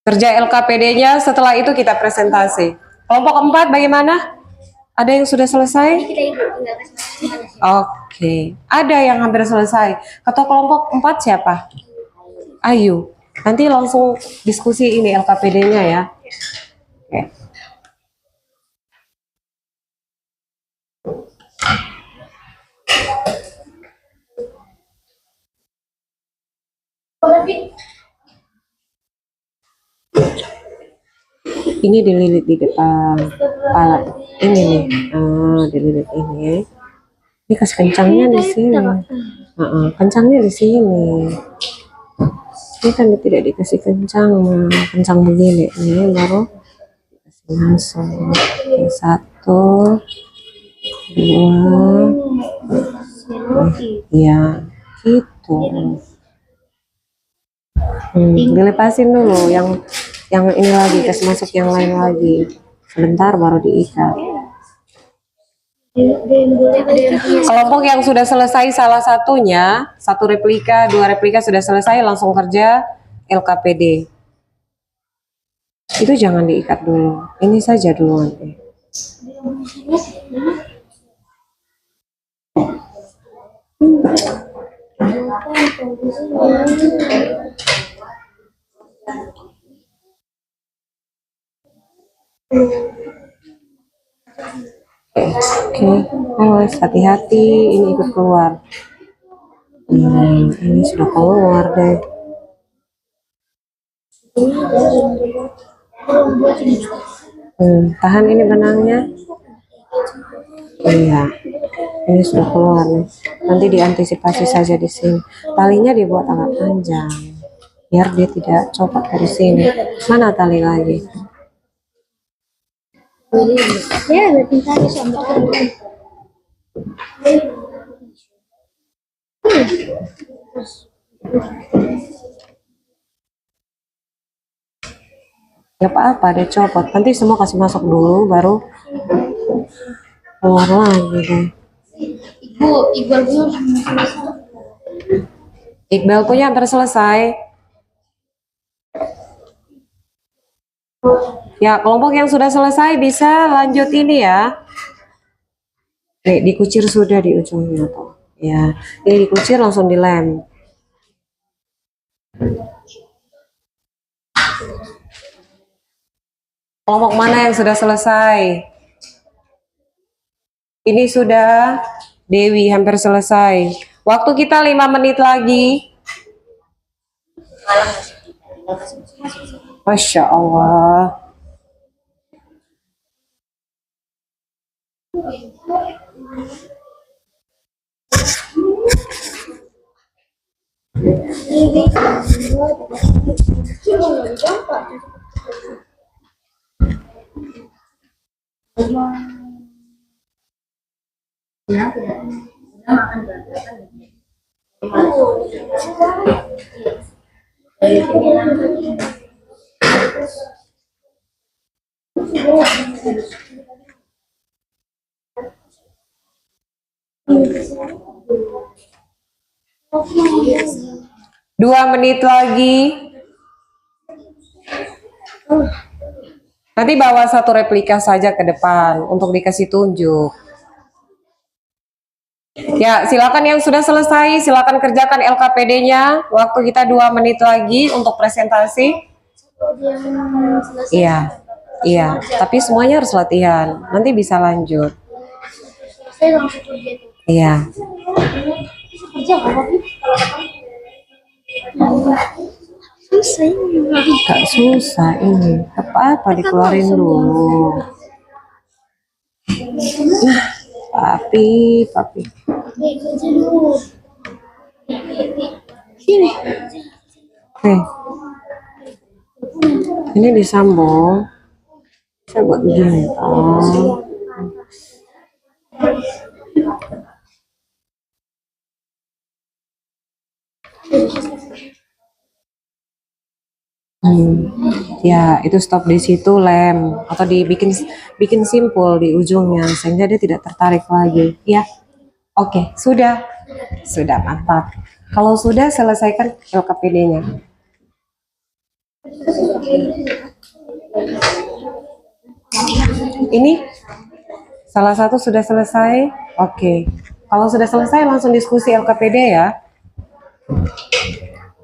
Kerja LKPD-nya setelah itu kita presentasi. Kelompok 4 bagaimana? Ada yang sudah selesai? Kita tinggal kasih makan. Oke, ada yang hampir selesai. Ketua kelompok 4 siapa? Ayu. Nanti langsung diskusi ini LKPD-nya ya. Oke. Ini dililit di depan kepala. Ini nih, dililit ini. Ini kasih kencangnya di sini. Kencangnya di sini. Ini kan tidak dikasih kencang, kencang begini. Ini baru dikasih masuk. Oke, 1, 2, ya, gitu. Dilepasin dulu yang ini lagi, kasih masuk yang lain lagi. Sebentar baru diikat. Kelompok yang sudah selesai salah satunya, 1 replika, 2 replika sudah selesai, langsung kerja LKPD. Itu jangan diikat dulu. Ini saja dulu nanti. Oke, awas hati-hati, ini ikut keluar. Ini sudah keluar deh. Tahan ini benangnya. Iya, ini sudah keluar nih. Nanti diantisipasi saja di sini. Talinya dibuat agak panjang, biar dia tidak copot dari sini. Mana tali lagi? Ya, berarti tadi sampai Gak apa-apa, dia copot. Nanti semua kasih masuk dulu, baru keluar lagi deh. Iqbal punya Iqbal punya hampir selesai. Ya, kelompok yang sudah selesai bisa lanjut ini ya. Nih, dikucir sudah di ujungnya tuh. Ya, ini dikucir langsung dilem. Kelompok mana yang sudah selesai? Ini sudah Dewi hampir selesai. Waktu kita 5 menit lagi. Masya Allah. Dua menit lagi. Nanti bawa 1 replika saja ke depan untuk dikasih tunjuk. Ya, silakan yang sudah selesai, silakan kerjakan LKPD-nya. Waktu kita 2 menit lagi untuk presentasi. Iya, iya. Tapi semuanya harus latihan. Nanti bisa lanjut. saya langsung kerja itu. Iya. Kerja apa sih? Susah ini. Gak susah ini. Apa-apa dikeluarin dulu. Papi. Kerja dulu. Sini. Oke. Ini disambung. Saya buat begini. Oh. Ya, itu stop di situ, lem atau bikin simpul di ujungnya sehingga dia tidak tertarik lagi. Ya, oke, sudah mantap. Kalau sudah selesaikan LKPD-nya. Ini salah satu sudah selesai. Oke. Kalau sudah selesai langsung diskusi LKPD ya.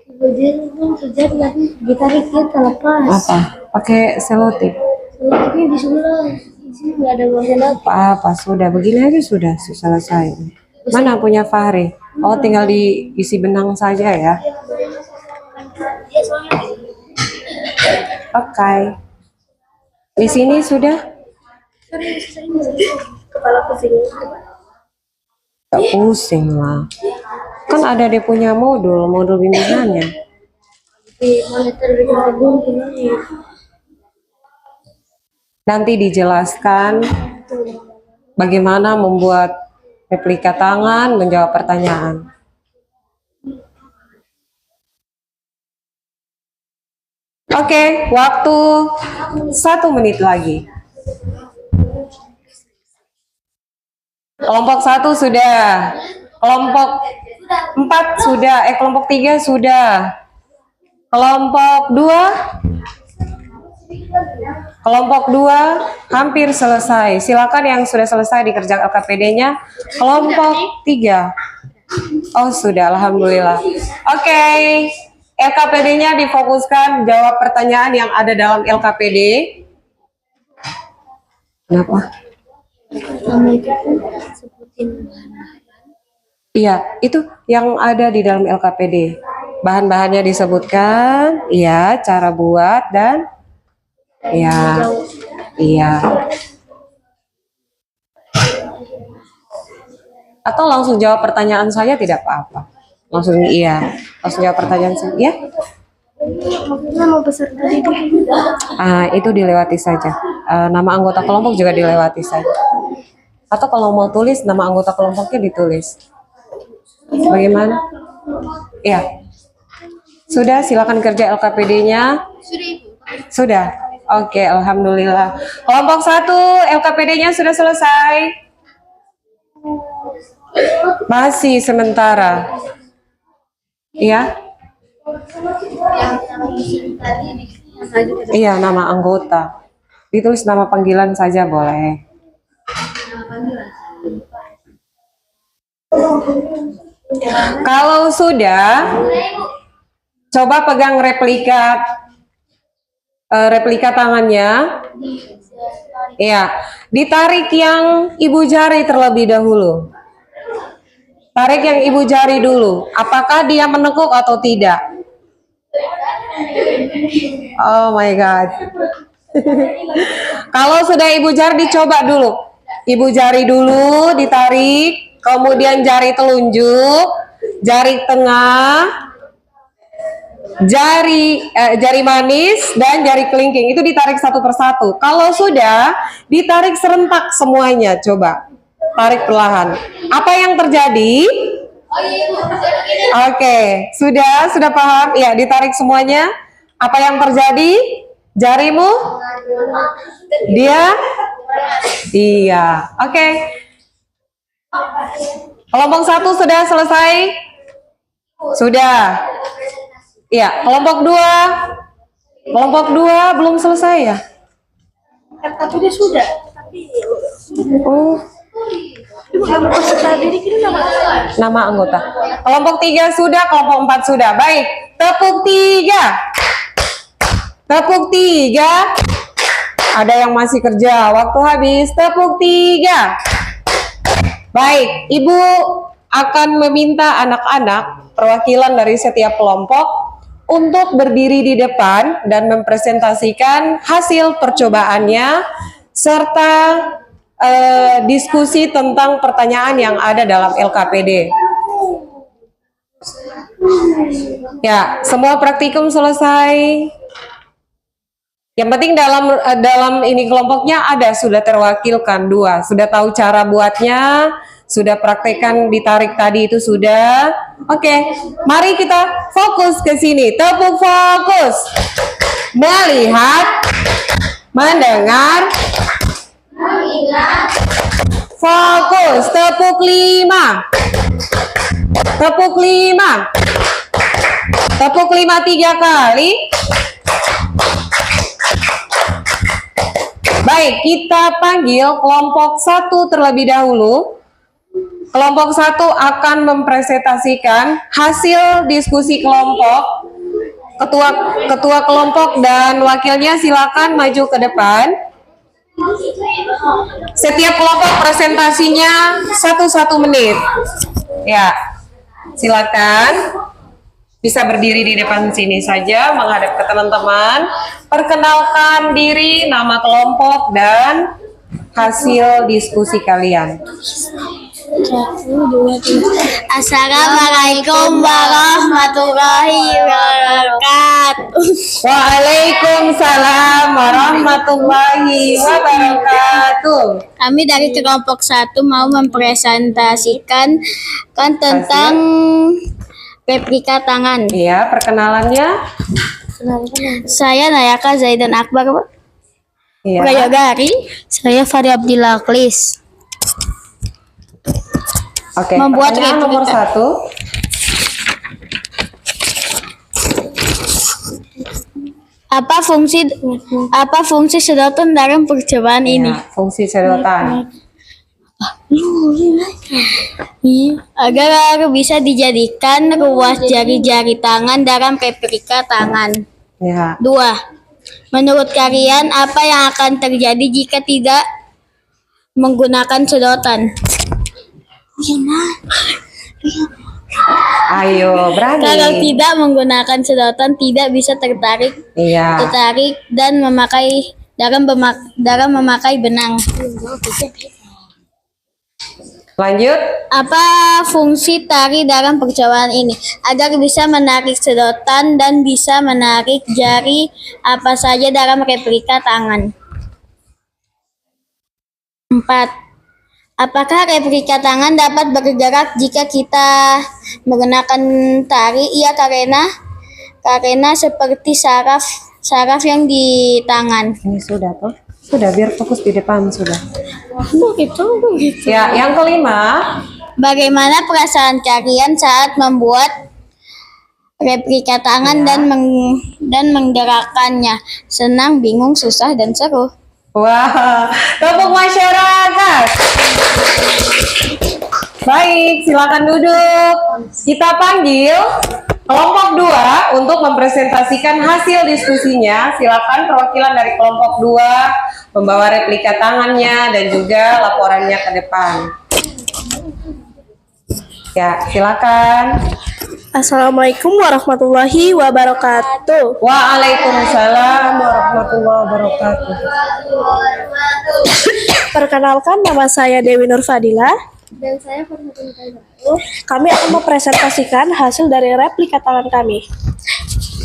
Kemudian kerja lagi ditarik kita lepas. Apa? Pakai selotip. Selotipnya di sebelah. Di sini nggak ada bagian apa. Apa sudah begini aja sudah selesai. Mana punya Fahri? Oh, tinggal diisi benang saja ya. Dia soalnya Oke. Di sini sudah? kepala pusing. Gak pusing lah. Kan ada dia punya modul bimbingannya. Di monitor di gedung gimana? Nanti dijelaskan bagaimana membuat replika tangan, menjawab pertanyaan. Oke, waktu 1 menit lagi. Kelompok 1 sudah, kelompok 4 sudah, kelompok 3 sudah, kelompok 2 hampir selesai. Silakan yang sudah selesai dikerjakan LKPD-nya. Kelompok 3. Oh, sudah, alhamdulillah. Oke. LKPD-nya difokuskan jawab pertanyaan yang ada dalam LKPD. Kenapa? Sama itu pun sebutin Iya, itu yang ada di dalam LKPD. Bahan-bahannya disebutkan, iya, cara buat dan iya. Atau langsung jawab pertanyaan saya tidak apa-apa. Langsung jawab pertanyaan saya. Iya. maksudnya mau peserta didik. Itu dilewati saja. Nama anggota kelompok juga dilewati saja. Atau kalau mau tulis nama anggota kelompoknya ditulis. Bagaimana? Iya. Sudah, silakan kerja LKPD-nya. Sudah. Oke, alhamdulillah. Kelompok 1 LKPD-nya sudah selesai. Masih sementara. Iya. Iya, nama anggota. Ditulis nama panggilan saja boleh. Kalau sudah, coba pegang replika tangannya. Iya, ditarik yang ibu jari terlebih dahulu. Tarik yang ibu jari dulu. Apakah dia menekuk atau tidak? Oh my god. Kalau sudah ibu jari dicoba dulu. Ibu jari dulu ditarik, kemudian jari telunjuk, jari tengah, jari manis dan jari kelingking itu ditarik satu persatu. Kalau sudah, ditarik serentak semuanya. Coba tarik perlahan. Apa yang terjadi? Oke, sudah paham? Ya, ditarik semuanya. Apa yang terjadi? Jarimu? Dia? Iya. Oke. Kelompok 1 sudah selesai? Sudah. Iya, kelompok 2. Kelompok 2 belum selesai ya? LKPD sudah, tapi Oh, peserta didik ini nama anggota. Kelompok 3 sudah, kelompok 4 sudah. Baik, tepuk 3. Tepuk 3. Ada yang masih kerja, waktu habis. Tepuk 3. Baik, Ibu akan meminta anak-anak perwakilan dari setiap kelompok untuk berdiri di depan dan mempresentasikan hasil percobaannya serta diskusi tentang pertanyaan yang ada dalam LKPD. Ya, semua praktikum selesai. Yang penting dalam ini kelompoknya ada sudah terwakilkan 2, sudah tahu cara buatnya, sudah praktekkan ditarik tadi itu sudah. Oke, mari kita fokus ke sini. Tepuk fokus. Melihat, mendengar, fokus. Tepuk 5. Tepuk 5. Tepuk 5 3 kali. Baik, kita panggil kelompok 1 terlebih dahulu. Kelompok 1 akan mempresentasikan hasil diskusi kelompok. Ketua kelompok dan wakilnya silakan maju ke depan. Setiap kelompok presentasinya 1 menit. Ya, silakan. Bisa berdiri di depan sini saja, menghadap ke teman-teman. Perkenalkan diri, nama kelompok, dan hasil diskusi kalian. Assalamualaikum warahmatullahi wabarakatuh. Waalaikumsalam warahmatullahi wabarakatuh. Kami dari kelompok 1 mau mempresentasikan tentang replika tangan. Iya, perkenalannya. Saya Nayaka Zaidan Akbar, Iya. Prayogari. Saya Fari Abdillah Klis. Oke, Membuat pertanyaan nomor replika. 1. Apa fungsi sedotan dalam percobaan ini? Ya, fungsi sedotan. Agar bisa dijadikan ruas jari-jari tangan dalam replika tangan. Ya. 2. Menurut kalian apa yang akan terjadi jika tidak menggunakan sedotan? Ayo, berani. Kalau tidak menggunakan sedotan tidak bisa tertarik Iya. dan memakai dalam memakai benang. Lanjut. Apa fungsi tari dalam percobaan ini? Agar bisa menarik sedotan dan bisa menarik jari apa saja dalam replika tangan. 4. Apakah replika tangan dapat bergerak jika kita menggunakan tari? Iya, karena seperti saraf yang di tangan. Ini sudah toh? Sudah, biar fokus di depan sudah. Begitu. Ya, yang kelima. Bagaimana perasaan kalian saat membuat replika tangan dan menggerakkannya? Senang, bingung, susah, dan seru. Wah, tepuk masyarakat. Baik, silakan duduk. Kita panggil kelompok 2 untuk mempresentasikan hasil diskusinya. Silakan perwakilan dari kelompok 2 membawa replika tangannya dan juga laporannya ke depan. Ya, silakan. Assalamualaikum warahmatullahi wabarakatuh. Waalaikumsalam warahmatullahi wabarakatuh. Perkenalkan, nama saya Dewi Nur Fadila. Dan saya Farhatun. Kami akan mempresentasikan hasil dari replika tangan kami.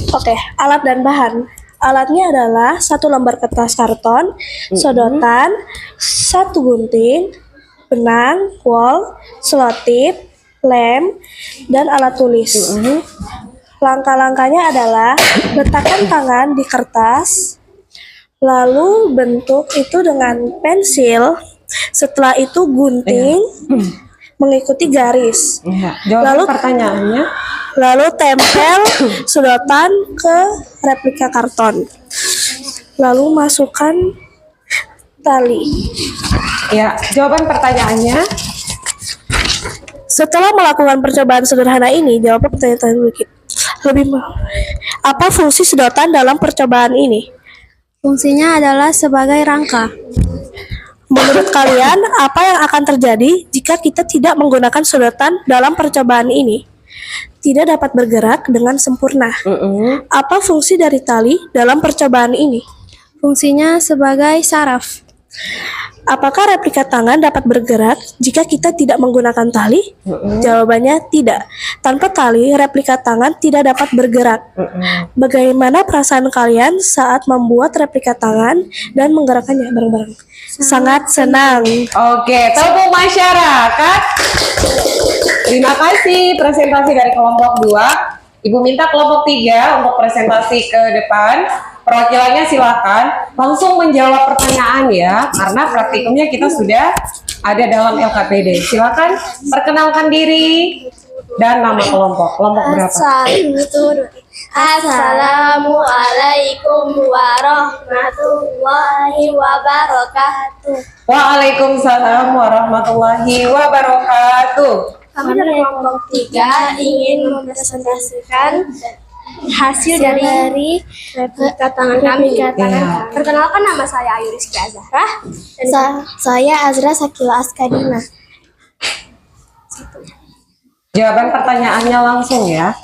Oke, alat dan bahan. Alatnya adalah 1 lembar kertas karton, sedotan, 1 gunting, benang, wol, selotip, lem, dan alat tulis. Langkah-langkahnya adalah letakkan tangan di kertas, lalu bentuk itu dengan pensil. Setelah itu gunting mengikuti garis. Ya, jawaban Lalu- pertanyaannya. Lalu tempel sedotan ke replika karton. Lalu masukkan tali. Ya, jawaban pertanyaannya. Setelah melakukan percobaan sederhana ini, jawab pertanyaan berikut. Apa fungsi sedotan dalam percobaan ini? Fungsinya adalah sebagai rangka. Menurut kalian, apa yang akan terjadi jika kita tidak menggunakan sedotan dalam percobaan ini? Tidak dapat bergerak dengan sempurna. Apa fungsi dari tali dalam percobaan ini? Fungsinya sebagai saraf. Apakah replika tangan dapat bergerak jika kita tidak menggunakan tali? Jawabannya tidak. Tanpa tali, replika tangan tidak dapat bergerak. Bagaimana perasaan kalian saat membuat replika tangan dan menggerakkannya bareng-bareng? Sangat senang. Oke, tepuk masyarakat. Terima kasih presentasi dari kelompok 2. Ibu minta kelompok 3 untuk presentasi ke depan. Perwakilannya silakan langsung menjawab pertanyaan ya, karena praktikumnya kita sudah ada dalam LKPD. Silakan perkenalkan diri. dan nama kelompok. Kelompok berapa? Assalamualaikum warahmatullahi wabarakatuh. Waalaikumsalam warahmatullahi wabarakatuh. Kami dari kelompok 3 ingin mempresentasikan hasil dari replika tangan kami. Iya. Perkenalkan, nama saya Ayu Rizky Azhara. Saya Azra Sakila Askadina. Jawaban pertanyaannya langsung ya.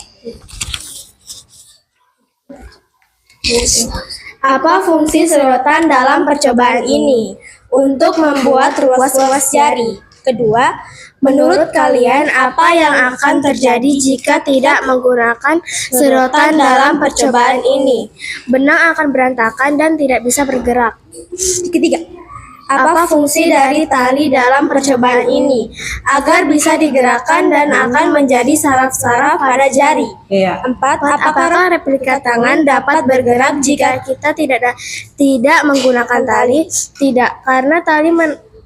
Apa fungsi sedotan dalam percobaan ini? Untuk membuat ruas-ruas jari. Kedua, menurut kalian apa yang akan terjadi jika tidak menggunakan sedotan dalam percobaan ini? Benang akan berantakan dan tidak bisa bergerak. Ketiga, apa fungsi dari tali dalam percobaan ini? Agar bisa digerakkan dan akan menjadi saraf-saraf pada jari. Iya. 4. Apakah replika tangan dapat bergerak jika kita tidak menggunakan tali? Tidak, karena tali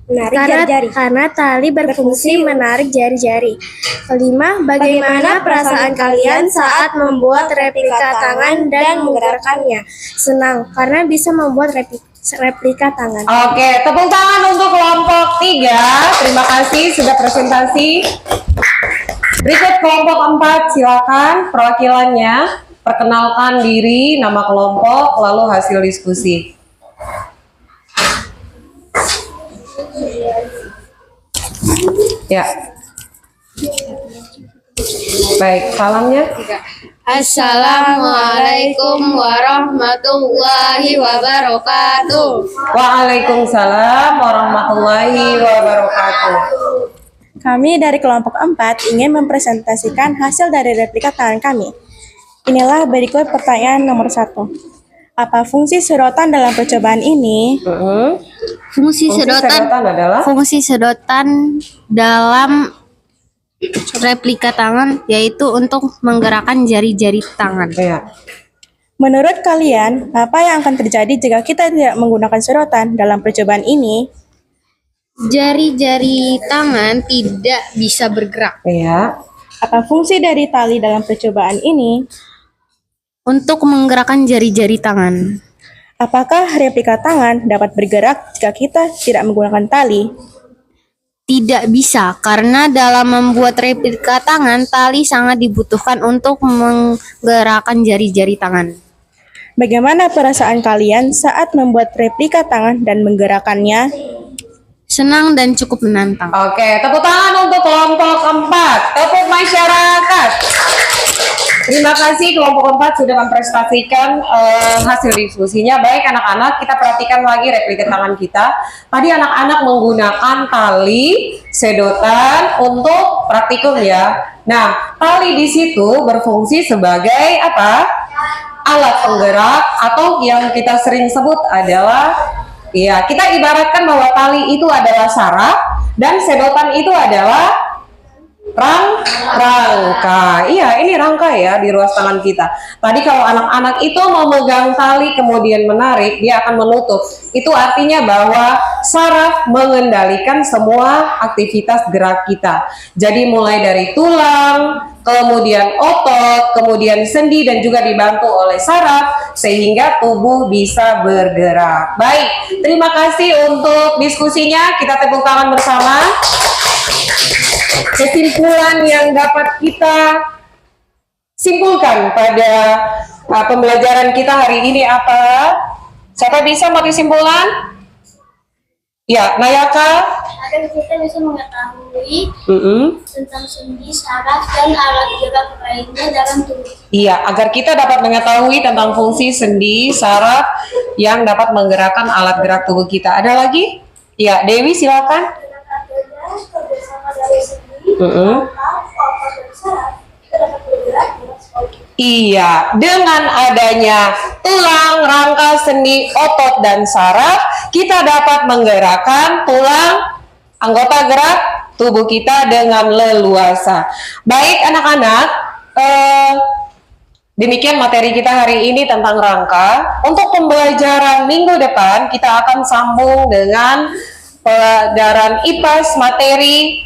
karena tali berfungsi menarik jari-jari. Kelima, bagaimana perasaan kalian saat membuat replika tangan dan menggerakkannya? Senang, karena bisa membuat replika tangan. Oke, tepuk tangan untuk kelompok 3. Terima kasih sudah presentasi. Berikut kelompok 4, silakan perwakilannya perkenalkan diri, nama kelompok, lalu hasil diskusi. Ya. Baik, salamnya. Assalamualaikum warahmatullahi wabarakatuh. Waalaikumsalam warahmatullahi wabarakatuh. Kami dari kelompok 4 ingin mempresentasikan hasil dari replika tangan kami. Inilah berikut pertanyaan nomor 1. Apa fungsi sedotan dalam percobaan ini? Fungsi sedotan adalah dalam replika tangan yaitu untuk menggerakkan jari-jari tangan. ya. Menurut kalian, apa yang akan terjadi jika kita tidak menggunakan sedotan dalam percobaan ini? Jari-jari tangan tidak bisa bergerak. Ya. Apa fungsi dari tali dalam percobaan ini? Untuk menggerakkan jari-jari tangan. Apakah replika tangan dapat bergerak jika kita tidak menggunakan tali? Tidak bisa, karena dalam membuat replika tangan, tali sangat dibutuhkan untuk menggerakkan jari-jari tangan. Bagaimana perasaan kalian saat membuat replika tangan dan menggerakkannya? Senang dan cukup menantang. Oke, tepuk tangan untuk kelompok 4. Tepuk masyarakat. Terima kasih kelompok 4 sudah mempresentasikan hasil diskusinya. Baik anak-anak, kita perhatikan lagi replika tangan kita. Tadi anak-anak menggunakan tali sedotan untuk praktikum ya. Nah, tali di situ berfungsi sebagai apa? Alat penggerak atau yang kita sering sebut adalah ya, kita ibaratkan bahwa tali itu adalah saraf dan sedotan itu adalah rangka. Iya, ini rangka ya di ruas tangan kita. Tadi kalau anak-anak itu memegang tali kemudian menarik, dia akan menutup. Itu artinya bahwa saraf mengendalikan semua aktivitas gerak kita. Jadi mulai dari tulang, kemudian otot, kemudian sendi dan juga dibantu oleh saraf sehingga tubuh bisa bergerak. Baik, terima kasih untuk diskusinya. Kita tepuk tangan bersama. Kesimpulan yang dapat kita simpulkan pada pembelajaran kita hari ini apa? Siapa bisa mau kesimpulan? Ya, Nayaka. Agar kita bisa mengetahui tentang sendi, saraf, dan alat gerak lainnya dalam tubuh. Iya, agar kita dapat mengetahui tentang fungsi sendi, saraf yang dapat menggerakkan alat gerak tubuh kita. Ada lagi? Ya, Dewi silakan. Iya, dengan adanya tulang, rangka, sendi, otot, dan saraf, kita dapat menggerakkan tulang, anggota gerak tubuh kita dengan leluasa. Baik anak-anak, demikian materi kita hari ini tentang rangka. Untuk pembelajaran minggu depan, kita akan sambung dengan pelajaran IPAS materi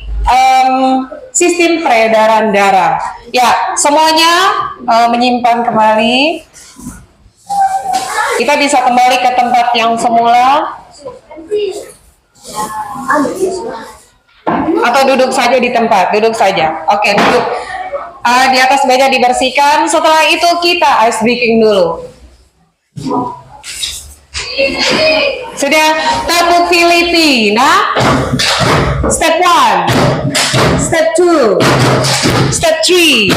sistem peredaran darah. Ya, semuanya menyimpan kembali. Kita bisa kembali ke tempat yang semula. Atau duduk saja di tempat, duduk saja. Oke, duduk. Di atas meja dibersihkan. Setelah itu kita ice breaking dulu. Sudah tabuk Filipina. Step 1, step 2, step 3,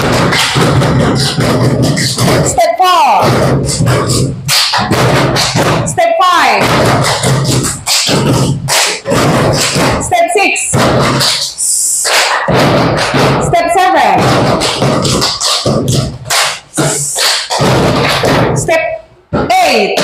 step 4, step 5, step 6, step 7, step 8, step 9, step 10,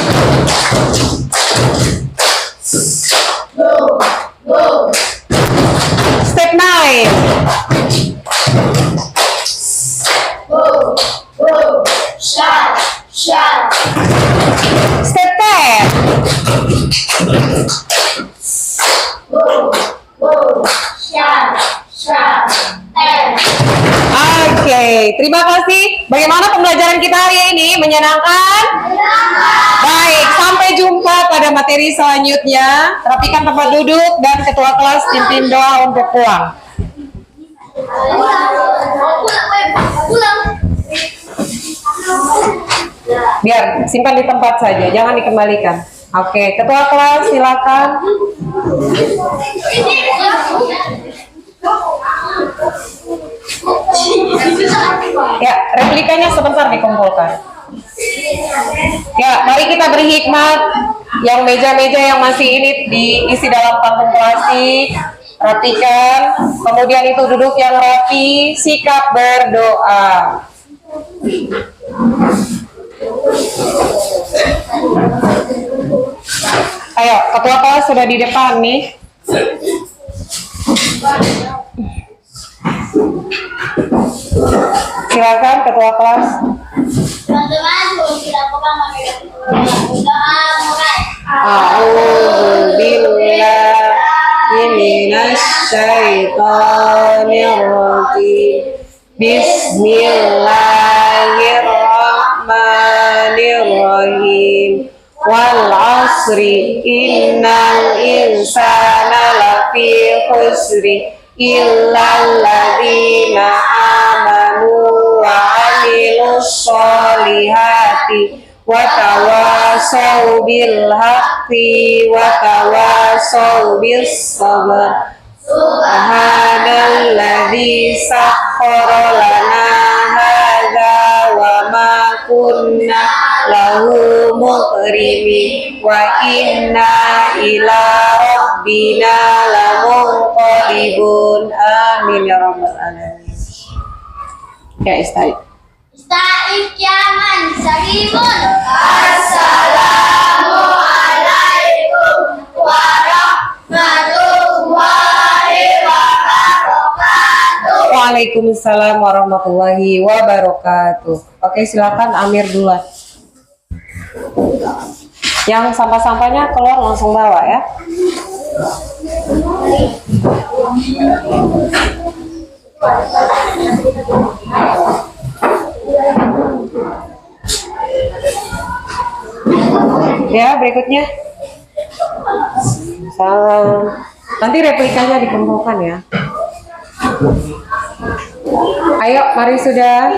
Oke, terima kasih. Bagaimana pembelajaran kita hari ini? Menyenangkan? Baik, sampai jumpa pada materi selanjutnya. Rapikan tempat duduk dan ketua kelas pimpin doa untuk pulang. Biar simpan di tempat saja, jangan dikembalikan. Oke, ketua kelas silakan. Ya, replikanya sebentar dikumpulkan. Ya, mari kita beri hikmat. Yang meja-meja yang masih ini diisi dalam kantung plastik. Rapikan. Kemudian itu duduk yang rapi. Sikap berdoa. Ayo, ketua kelas sudah di depan nih. Silakan ketua kelas. Teman-teman, sebelum kita buka doa mulai. A'udzubillahi minasyaitonirrajim. Bismillahirrahmanirrahim. Wal 'asri innal insana lafi khusri illal ladzina amanu wa 'amilus sholihati wa tawassaw bil haqqi wa tawassaw bis sabr. Subhanalladzi sakhkhara lana hadza wa ma kunna lahu muqrinin wa inna ila rabbina lamunqalibun. Amin ya rabbal alamin. Ya, Istaid. Istaid Yaman Sarimun. Assalamualaikum warahmatullahi wabarakatuh. Waalaikumsalam warahmatullahi wabarakatuh. Oke, silakan Amir duluan. Yang sampah-sampahnya keluar langsung bawa ya. Ya, berikutnya. Salam. Nanti replikanya dikumpulkan ya. Ayo, mari sudah.